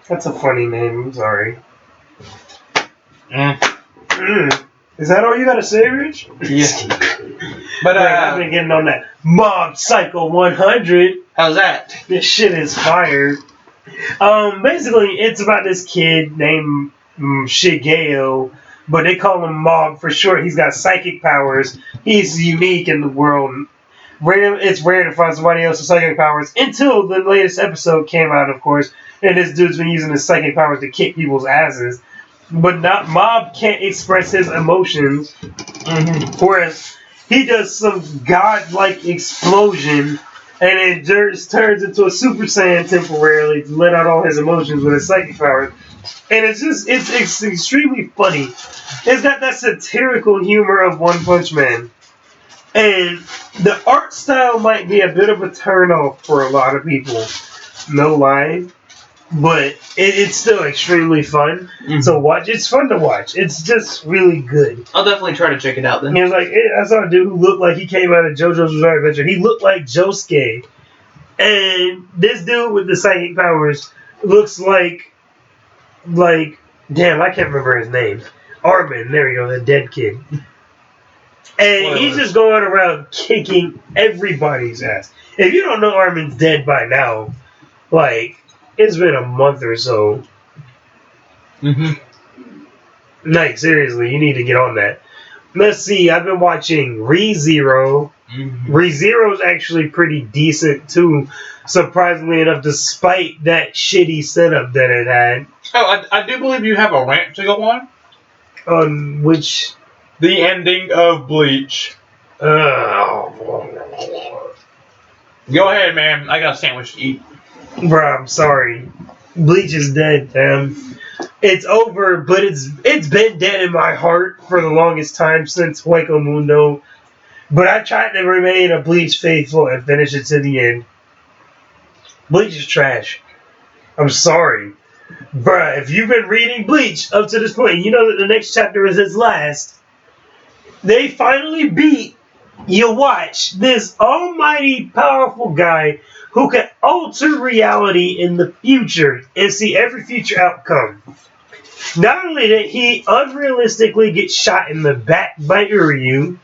That's a funny name. I'm sorry. Mm. Is that all you gotta say, Rich? Yeah. But I've been getting on that Mob Psycho 100. How's that? This shit is fire. Basically, it's about this kid named Shigeo, but they call him Mob for short. He's got psychic powers. He's unique in the world. It's rare to find somebody else with psychic powers until the latest episode came out, of course, and this dude's been using his psychic powers to kick people's asses. But not Mob can't express his emotions, whereas he does some godlike explosion, and it just turns into a Super Saiyan temporarily to let out all his emotions with his psychic powers. And it's extremely funny. It's got that satirical humor of One Punch Man. And the art style might be a bit of a turnoff for a lot of people. No lie. But it's still extremely fun. So watch. It's fun to watch. It's just really good. I'll definitely try to check it out then. He was like, I saw a dude who looked like he came out of JoJo's Bizarre Adventure. He looked like Josuke. And this dude with the psychic powers looks like, damn, I can't remember his name. Armin, there we go, the dead kid. And he's just going around kicking everybody's ass. If you don't know Armin's dead by now, it's been a month or so. Like, seriously, you need to get on that. Let's see, I've been watching ReZero. ReZero is actually pretty decent, too. Surprisingly enough, despite that shitty setup that it had. Oh, I do believe you have a rant to go on. On which? The ending of Bleach. Go ahead, man. I got a sandwich to eat. Bruh, I'm sorry. Bleach is dead, damn. It's over, but it's been dead in my heart for the longest time since Hueco Mundo. But I tried to remain a Bleach faithful and finish it to the end. Bleach is trash. I'm sorry. Bruh, if you've been reading Bleach up to this point, you know that the next chapter is its last. They finally beat, you watch, this almighty powerful guy who can alter reality in the future and see every future outcome. Not only did he unrealistically get shot in the back by Uryu,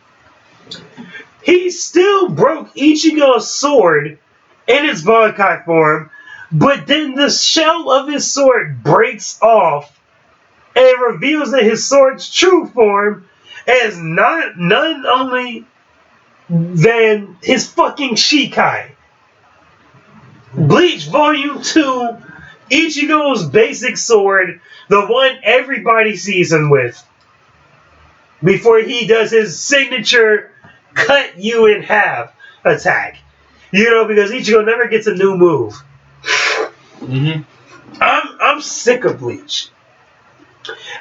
he still broke Ichigo's sword in its Bankai form, but then the shell of his sword breaks off and reveals that his sword's true form is none only than his fucking Shikai. Bleach Volume 2, Ichigo's basic sword, the one everybody sees him with, before he does his signature cut you in half attack. You know, because Ichigo never gets a new move. I'm sick of Bleach.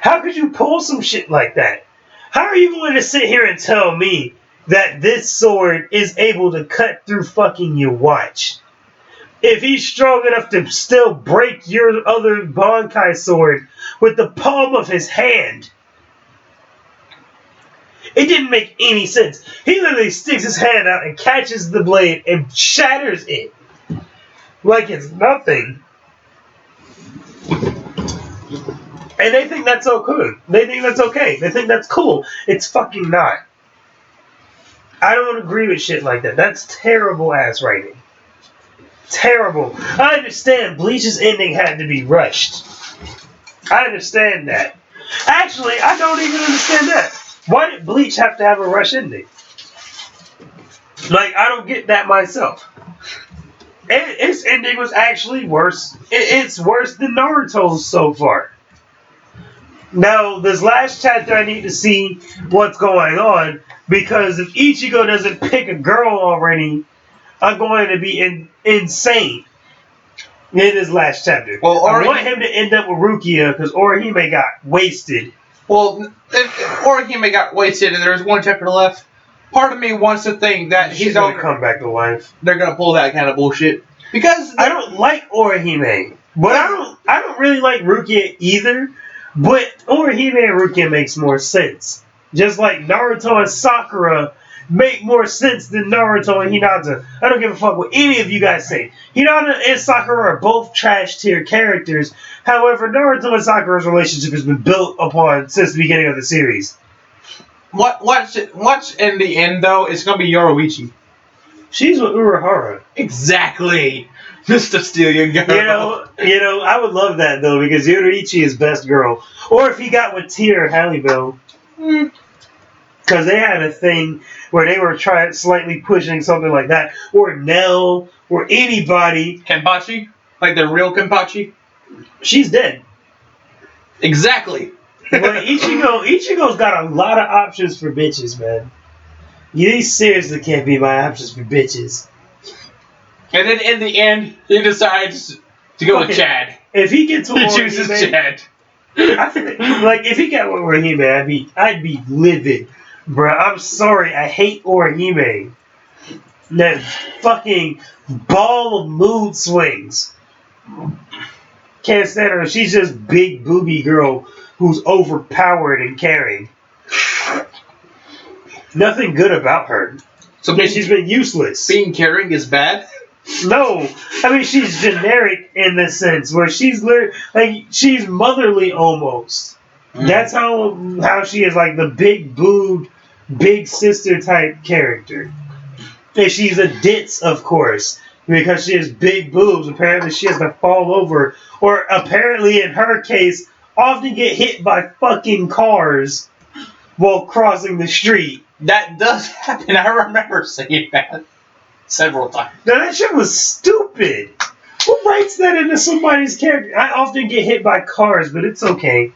How could you pull some shit like that? How are you going to sit here and tell me that this sword is able to cut through fucking your watch? If he's strong enough to still break your other Bankai sword with the palm of his hand. It didn't make any sense. He literally sticks his hand out and catches the blade and shatters it. Like it's nothing. And they think that's so cool. They think that's okay. They think that's cool. It's fucking not. I don't agree with shit like that. That's terrible ass writing. Terrible. I understand Bleach's ending had to be rushed. I understand that. Actually, I don't even understand that. Why did Bleach have to have a rush ending? Like, I don't get that myself. Its ending was actually worse. It's worse than Naruto's so far. Now, this last chapter, I need to see what's going on, because if Ichigo doesn't pick a girl already, I'm going to be insane in this last chapter. Well, I want him to end up with Rukia, because Orihime got wasted. Well, if Orihime got wasted and there's one chapter left, part of me wants to think that he's going to come back to life. They're going to pull that kind of bullshit. Because I don't like Orihime, but I don't really like Rukia either. But Orihime and Rukia makes more sense. Just like Naruto and Sakura make more sense than Naruto and Hinata. I don't give a fuck what any of you guys say. Hinata and Sakura are both trash tier characters. However, Naruto and Sakura's relationship has been built upon since the beginning of the series. Watch in the end though, it's gonna be Yoruichi. She's with Urahara. Exactly. Mr. Steelian girl. You know, I would love that though because Yoruichi is best girl. Or if he got with Tia or Halle Bell. Because they had a thing where they were trying slightly pushing something like that. Or Nell, or anybody. Kenpachi? Like the real Kenpachi? She's dead. Exactly. But Ichigo's got a lot of options for bitches, man. You seriously can't be my options for bitches. And then in the end, he decides to go with Chad. If he gets with He chooses Chad. Like if he got with Orihime, I'd be livid, bruh. I'm sorry, I hate Orihime. That fucking ball of mood swings. Can't stand her. She's just big booby girl who's overpowered and caring. Nothing good about her. So she's been useless. Being caring is bad? No, I mean she's generic in the sense where she's she's motherly almost. That's how she is, like the big boobed, big sister type character. And she's a ditz, of course, because she has big boobs. Apparently, she has to fall over, or apparently, in her case, often get hit by fucking cars while crossing the street. That does happen. I remember saying that several times. Now that shit was stupid. Who writes that into somebody's character? I often get hit by cars, but it's okay.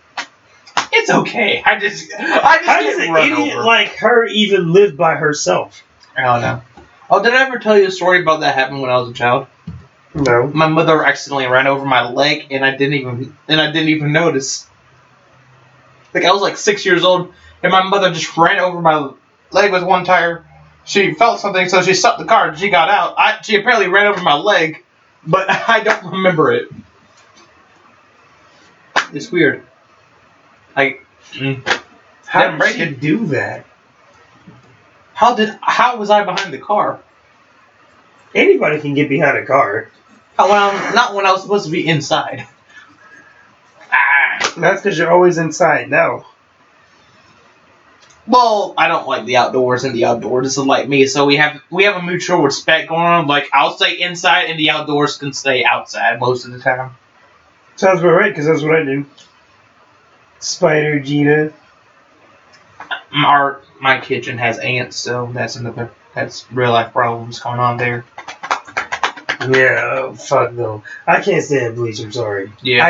It's okay. I just How does an idiot like her even live by herself? I don't know. Oh, did I ever tell you a story about that happened when I was a child? No. My mother accidentally ran over my leg, and I didn't even notice. Like I was like 6 years old, and my mother just ran over my leg with one tire. She felt something, so she stopped the car and she got out. She apparently ran over my leg, but I don't remember it. It's weird. How did she do that? How was I behind the car? Anybody can get behind a car. Not when I was supposed to be inside. That's because you're always inside now. Well, I don't like the outdoors, and the outdoors isn't like me, so we have a mutual respect going on. Like, I'll stay inside, and the outdoors can stay outside most of the time. Sounds about right, because that's what I do. Spider Gina. My kitchen has ants, so that's real life problems going on there. Yeah, fuck no. I can't stand Bleach, I'm sorry. Yeah.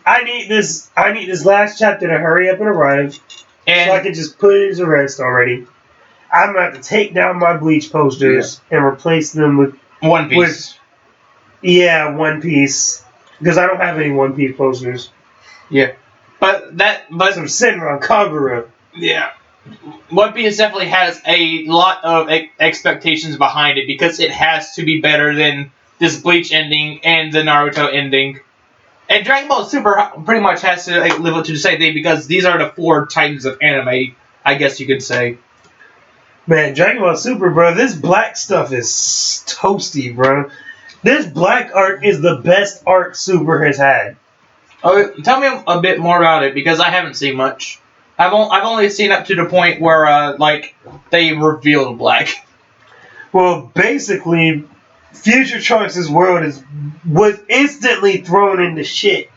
I need this last chapter to hurry up and arrive. And so I can just put it to rest already. I'm going to have to take down my Bleach posters and replace them with One Piece. One Piece. Because I don't have any One Piece posters. Yeah. But some Senran Kagura. Yeah. One Piece definitely has a lot of expectations behind it because it has to be better than this Bleach ending and the Naruto ending. And Dragon Ball Super pretty much has to live up to the same thing because these are the 4 titans of anime, I guess you could say. Man, Dragon Ball Super, bro, this black stuff is toasty, bro. This black art is the best art Super has had. Oh, tell me a bit more about it because I haven't seen much. I've only seen up to the point where they revealed black. Well, basically, Future Trunks' world was instantly thrown into shit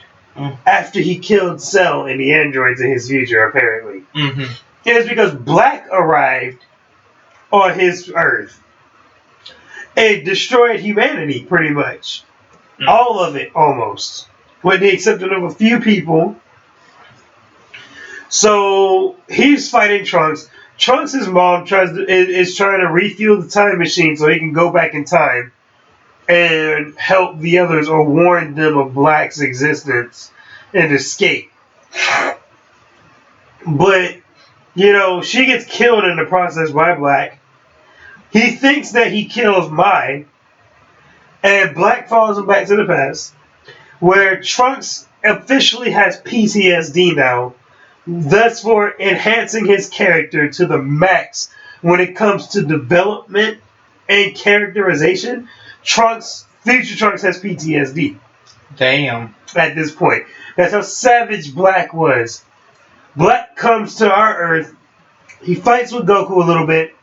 after he killed Cell and the androids in his future, apparently. Mm-hmm. It was because Black arrived on his Earth and destroyed humanity, pretty much. All of it, almost. With the exception of a few people. So, he's fighting Trunks. Trunks' mom is trying to refuel the time machine so he can go back in time and help the others or warn them of Black's existence and escape. But, she gets killed in the process by Black. He thinks that he kills Mai, and Black follows him back to the past, where Trunks officially has PTSD now, thus for enhancing his character to the max when it comes to development and characterization, Future Trunks has PTSD. Damn. At this point. That's how savage Black was. Black comes to our Earth. He fights with Goku a little bit.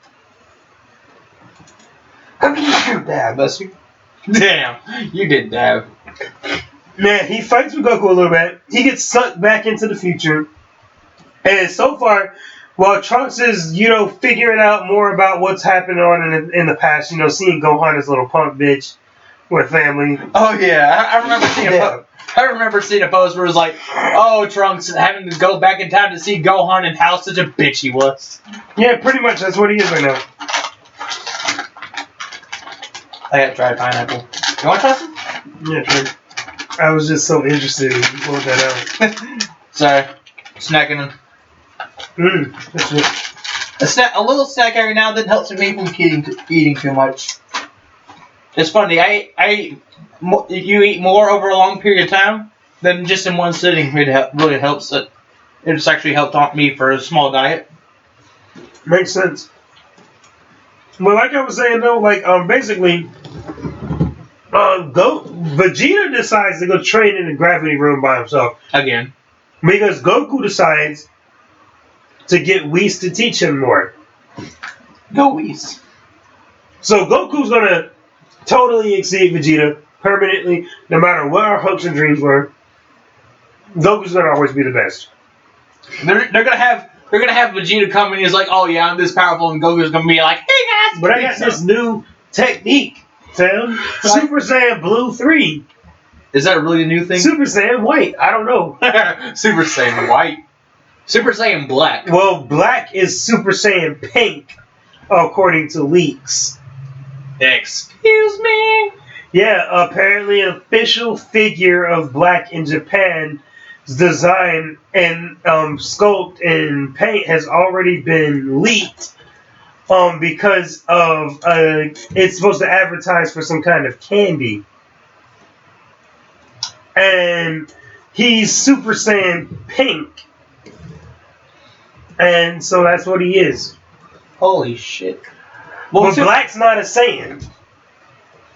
Dab, bless you. Damn, you did dab. Man, he fights with Goku a little bit. He gets sucked back into the future. And so far, while Trunks is, figuring out more about what's happened on in the past, seeing Gohan as a little punk bitch with family. Oh yeah, I remember seeing a post where it was like, oh, Trunks having to go back in time to see Gohan and how such a bitch he was. Yeah, pretty much that's what he is right now. I got dried pineapple. You want to try some? Yeah, sure. I was just so interested in pulling that out. Sorry, snacking. That's it. A little snack every now and then helps me from eating too much. It's funny. You eat more over a long period of time than just in one sitting. It really helps. It's actually helped me for a small diet. Makes sense. But like I was saying though, basically, Vegeta decides to go train in the gravity room by himself again because Goku decides to get Whis to teach him more. Go Whis. So Goku's gonna totally exceed Vegeta permanently, no matter what our hopes and dreams were. Goku's gonna always be the best. They're gonna have Vegeta come and he's like, oh yeah, I'm this powerful, and Goku's gonna be like, hey guys. But I got this new technique, Sam. Super Saiyan Blue 3. Is that really a new thing? Super Saiyan White. I don't know. Super Saiyan White. Super Saiyan Black. Well, Black is Super Saiyan Pink, according to leaks. Excuse me? Yeah, apparently an official figure of Black in Japan's design and sculpt and paint has already been leaked because of it's supposed to advertise for some kind of candy. And he's Super Saiyan Pink. And so that's what he is. Holy shit. Well, Black's not a Saiyan.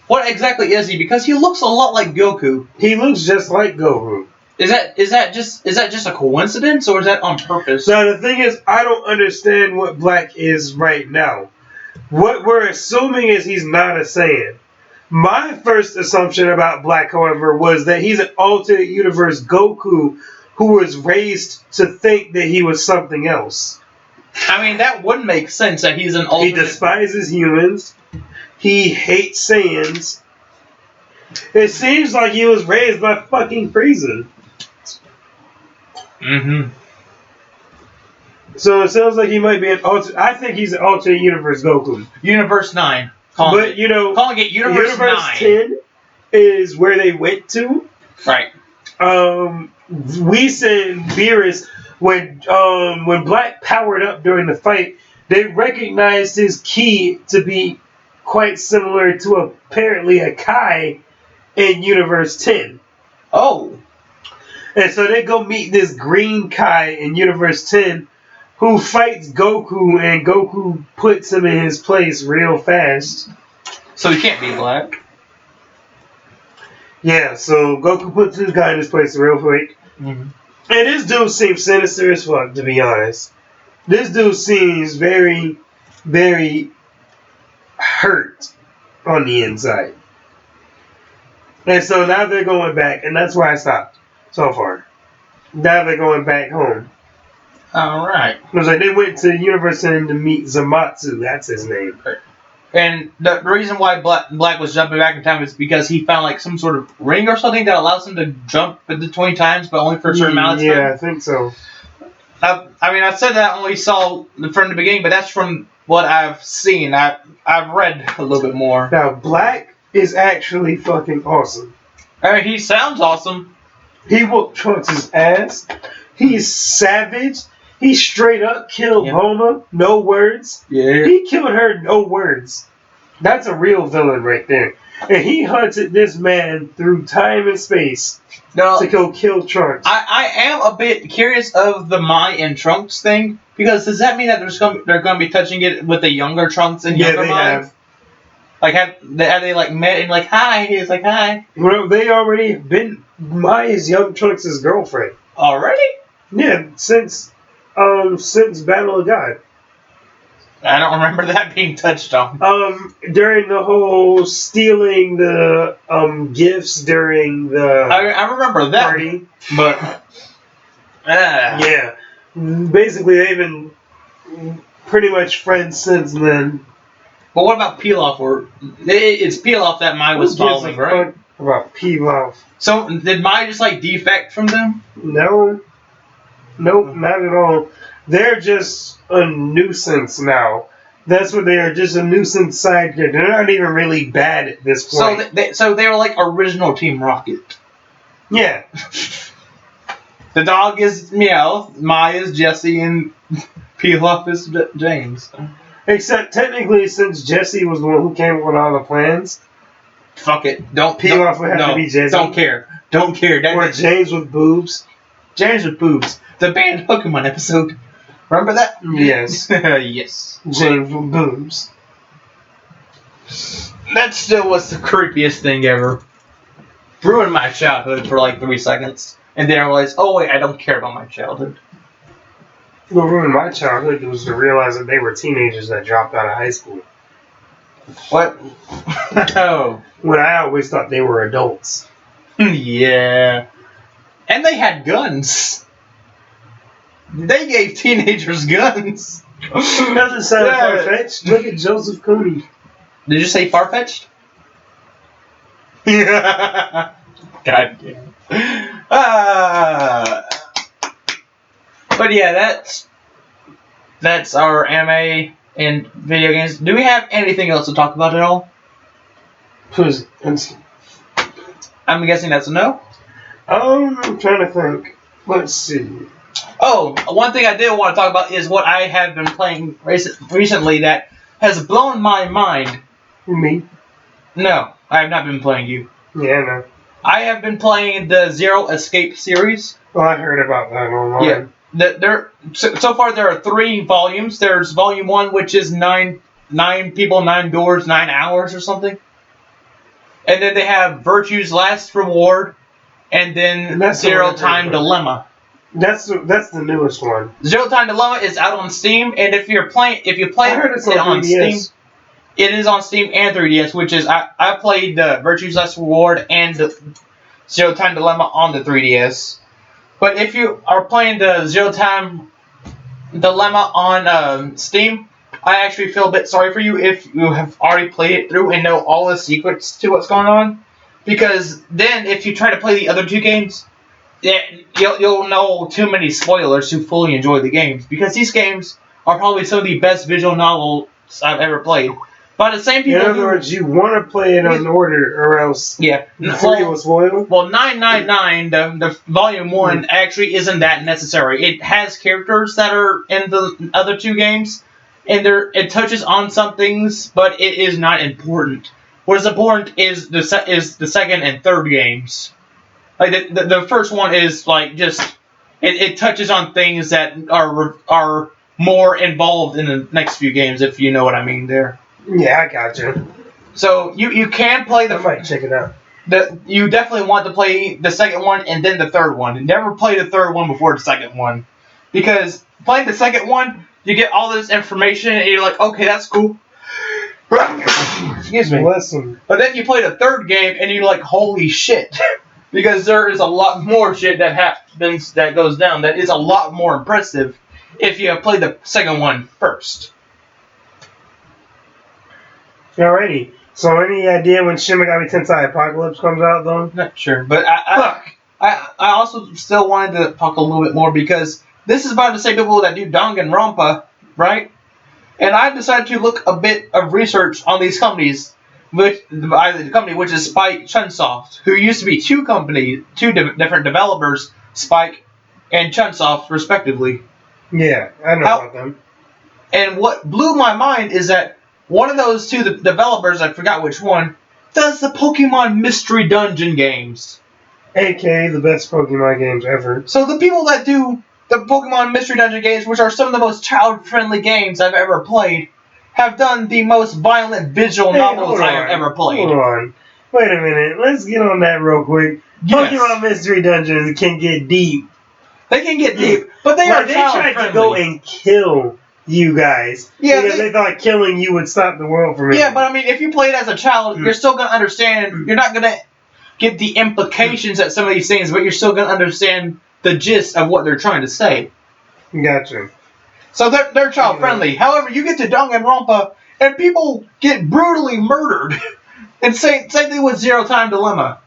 What exactly is he? Because he looks a lot like Goku. He looks just like Goku. Is that just a coincidence, or is that on purpose? Now the thing is, I don't understand what Black is right now. What we're assuming is he's not a Saiyan. My first assumption about Black, however, was that he's an alternate universe Goku who was raised to think that he was something else. I mean, that would make sense that he's an alternate. He despises humans. He hates Saiyans. It seems like he was raised by fucking Frieza. Mm-hmm. So it sounds like he might be an alternate. I think he's an alternate universe Goku. Universe 9. Calling it Universe 9. 10 is where they went to. Right. Whis and Beerus, when Black powered up during the fight, they recognized his ki to be quite similar to apparently a Kai in Universe 10. Oh. And so they go meet this green Kai in Universe 10 who fights Goku, and Goku puts him in his place real fast. So he can't be Black. Yeah, so Goku puts this guy in his place real quick. Mm-hmm. And this dude seems sinister as fuck, to be honest. This dude seems very, very hurt on the inside. And so now they're going back, and that's where I stopped so far. Now they're going back home. Alright. Because they went to Universe End to meet Zamatsu, that's his name. And the reason why Black was jumping back in time is because he found like some sort of ring or something that allows him to jump 20 times, but only for a certain amount of time. Yeah, I think so. I said that I only saw from the beginning, but that's from what I've seen. I've read a little bit more. Now, Black is actually fucking awesome. I mean, he sounds awesome. He whooped Trunks' ass. He's savage. He straight up killed Bulma. No words. Yeah. He killed her, no words. That's a real villain right there. and he hunted this man through time and space No, to go kill Trunks. I am a bit curious of the Mai and Trunks thing, because does that mean that they're going to be touching it with the younger Trunks and Yeah, younger they Mai? have. Like have they like met and like hi? He's like hi. Well, they already been Maya's young Trunks' girlfriend. Already? Yeah, since Battle of God. I don't remember that being touched on. During the whole stealing the gifts during the I remember that party. but Yeah. Basically, they've been pretty much friends since then. But what about Pilaf? Or it's Pilaf that Mai was Who gives following, a right? fuck about Pilaf? So did Mai just like defect from them? No. Nope, not at all. They're just a nuisance now. That's what they are, just a nuisance sidekick. They're not even really bad at this point. So they were like original Team Rocket. Yeah. The dog is Meow, Mai is Jesse, and Pilaf is James. Except technically, since Jesse was the one who came up with all the plans, Fuck it. Don't Pilaf would have to be Jesse. Don't care. Don't care. Or James with boobs. James with boobs. The banned Pokemon episode. Remember that? Yes. Yes. James with boobs. That still was the creepiest thing ever. Ruined my childhood for like 3 seconds. And then I realized, oh wait, I don't care about my childhood. What ruined my childhood was to realize that they were teenagers that dropped out of high school. What? Oh. When I always thought they were adults. Yeah. And they had guns. They gave teenagers guns. Doesn't sound far-fetched. Look at Joseph Cooney. Did you say far-fetched? God damn. But yeah, that's our anime and video games. Do we have anything else to talk about at all? I'm guessing that's a no. I'm trying to think. Let's see. Oh, one thing I did want to talk about is what I have been playing recently that has blown my mind. Me? No, I have not been playing you. Yeah, no. I have been playing the Zero Escape series. Oh, I heard about that online. Yeah. So far there are 3 volumes. There's volume 1, which is 9 people, 9 doors, 9 hours or something. And then they have Virtue's Last Reward, and then Zero Time Dilemma. That's the newest one. Zero Time Dilemma is out on Steam, and if you play I heard it's on Steam, it is on Steam and 3DS, which is I played the Virtue's Last Reward and the Zero Time Dilemma on the 3DS. But if you are playing the Zero Time Dilemma on Steam, I actually feel a bit sorry for you if you have already played it through and know all the secrets to what's going on. Because then, if you try to play the other 2 games, you'll know too many spoilers to fully enjoy the games. Because these games are probably some of the best visual novels I've ever played. But the same people. In other words, you want to play it in order, or else before you will spoil. Well, 999, the volume 1 actually isn't that necessary. It has characters that are in the other 2 games, and it touches on some things, but it is not important. What is important is the second and third games. Like the first one is like just it touches on things that are more involved in the next few games, if you know what I mean there. Yeah, I gotcha. So you can play I might check it out. You definitely want to play the second one and then the third one. Never play the third one before the second one, because playing the second one, you get all this information and you're like, okay, that's cool. Excuse me. Listen. But then you play the third game and you're like, holy shit, because there is a lot more shit that happens that goes down that is a lot more impressive if you have played the second one first. Alrighty. So any idea when Shin Megami Tensei Apocalypse comes out, though? Not sure, but I also still wanted to talk a little bit more because this is about the same people that do Danganronpa, right? And I decided to look a bit of research on these companies, the company which is Spike Chunsoft, who used to be two different developers, Spike and Chunsoft, respectively. Yeah, I know about them. And what blew my mind is that one of those two developers, I forgot which one, does the Pokemon Mystery Dungeon games. AKA the best Pokemon games ever. So the people that do the Pokemon Mystery Dungeon games, which are some of the most child-friendly games I've ever played, have done the most violent visual novels I have ever played. Hold on. Wait a minute. Let's get on that real quick. Yes. Pokemon Mystery Dungeons can get deep. They can get deep, but they are They child-friendly. tried to go and kill you guys. Yeah, because they thought killing you would stop the world from it. Yeah, but I mean, if you play it as a child, you're still going to understand. You're not going to get the implications at some of these things, but you're still going to understand the gist of what they're trying to say. Gotcha. So they're child friendly. However, you get to Danganronpa and people get brutally murdered. And same thing with Zero Time Dilemma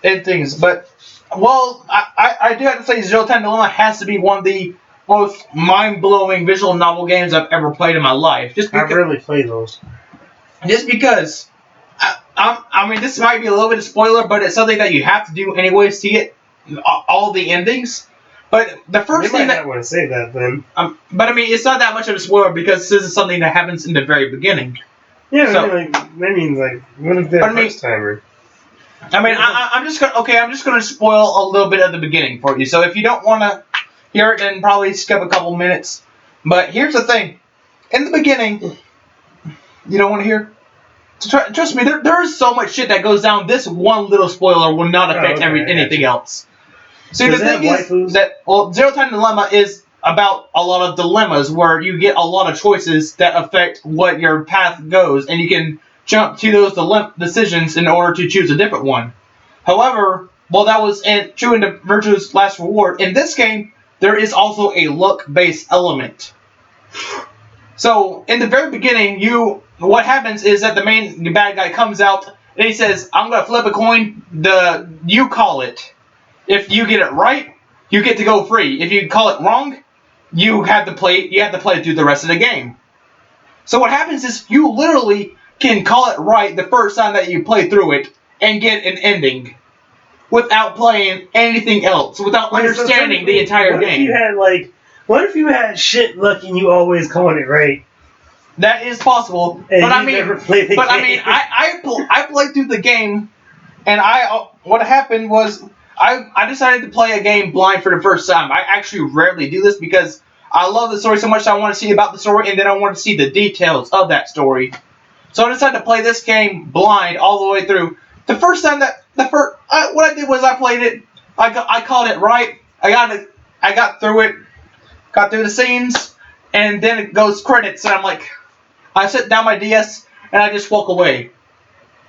and things. But well, I do have to say Zero Time Dilemma has to be one of the most mind blowing visual novel games I've ever played in my life. I've really played those. Just because. I mean, this might be a little bit of spoiler, but it's something that you have to do anyways to get all the endings. But the first thing that I want to say that then. But I mean, it's not that much of a spoiler because this is something that happens in the very beginning. Yeah, so, what if they're first timer? I mean, I'm just gonna spoil a little bit of the beginning for you. So if you don't want to hear it, then probably skip a couple minutes. But here's the thing: in the beginning, you don't want to hear. Trust me, there is so much shit that goes down. This one little spoiler will not affect anything else. See, the thing is that Zero Time Dilemma is about a lot of dilemmas where you get a lot of choices that affect what your path goes, and you can jump to those decisions in order to choose a different one. However, while that was true in the Virtue's Last Reward, in this game, there is also a luck-based element. So, in the very beginning, what happens is that the main bad guy comes out and he says, I'm going to flip a coin, you call it. If you get it right, you get to go free. If you call it wrong, you have to play through the rest of the game. So what happens is you literally can call it right the first time that you play through it and get an ending without playing anything else, without understanding the entire game. What if you had shit luck and you always calling it right? That is possible, but I mean, I played through the game, and what happened was I decided to play a game blind for the first time. I actually rarely do this because I love the story so much I want to see about the story, and then I want to see the details of that story. So I decided to play this game blind all the way through. The first time what I did was I played it. I called it right. I got through it. Got through the scenes, and then it goes credits, and I'm like, I set down my DS, and I just walk away.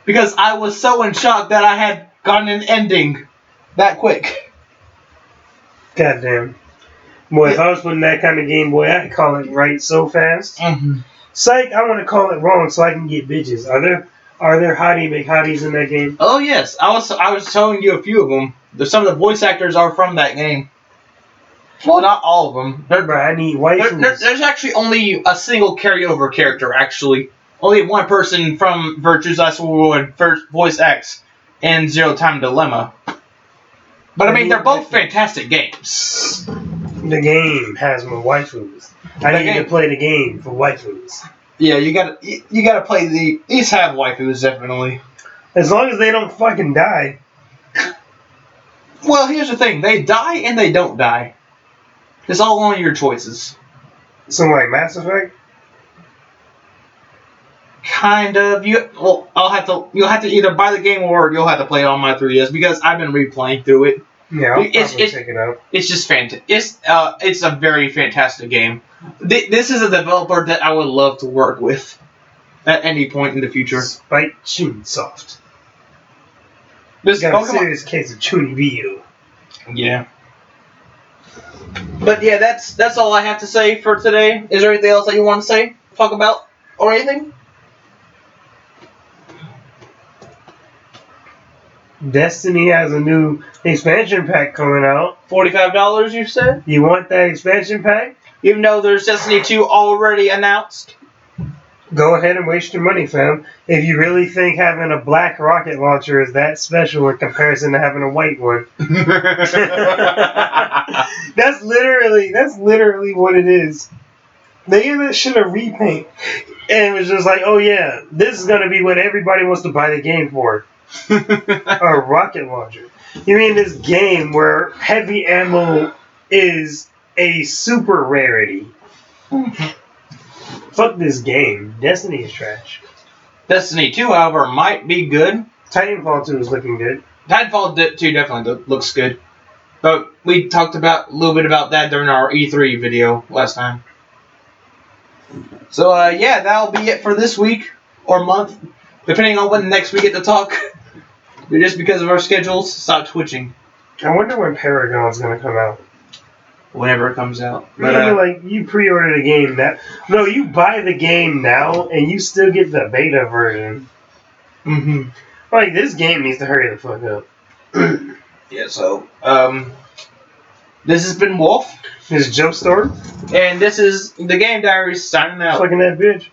Because I was so in shock that I had gotten an ending that quick. Goddamn. Boy, if I was putting that kind of game, boy, I'd call it right so fast. Mm-hmm. Psych, I want to call it wrong so I can get bitches. Are there hottie McHotties in that game? Oh, yes. I was telling you a few of them. Some of the voice actors are from that game. Well, not all of them. I need waifus. There's actually only a single carryover character, actually. Only one person from Virtue's Last Reward first voice acts in Zero Time Dilemma. But I mean, they're both fantastic games. The game has my waifus. I need to play the game for waifus. Yeah, you gotta play these have waifus, definitely. As long as they don't fucking die. Well, here's the thing. They die and they don't die. It's all on your choices. So like Mass Effect? Kind of. You'll have to either buy the game or you'll have to play it on my 3DS because I've been replaying through it. Yeah, I'll probably check it out. It's just fantastic. It's a very fantastic game. This is a developer that I would love to work with at any point in the future. Spike Chunsoft. This got a serious case of Chunibyo. Yeah. But yeah, that's all I have to say for today. Is there anything else that you want to say, talk about, or anything? Destiny has a new expansion pack coming out. $45, you said? You want that expansion pack? Even though there's Destiny 2 already announced? Go ahead and waste your money, fam. If you really think having a black rocket launcher is that special in comparison to having a white one. That's literally what it is. They give this shit a repaint. And it was just like, oh yeah, this is gonna be what everybody wants to buy the game for. A rocket launcher. You mean this game where heavy ammo is a super rarity? Fuck this game. Destiny is trash. Destiny 2, however, might be good. Titanfall 2 is looking good. Titanfall 2 definitely looks good. But we talked about a little bit about that during our E3 video last time. So, yeah, that'll be it for this week or month, depending on when next we get to talk. Just because of our schedules, stop twitching. I wonder when Paragon's gonna come out. Whenever it comes out. But, like, you pre-order the game now. No, you buy the game now, and you still get the beta version. Mm-hmm. Like, this game needs to hurry the fuck up. Yeah, so, this has been Wolf. This is Jostar. And this is the Game Diaries signing out. Fucking that bitch.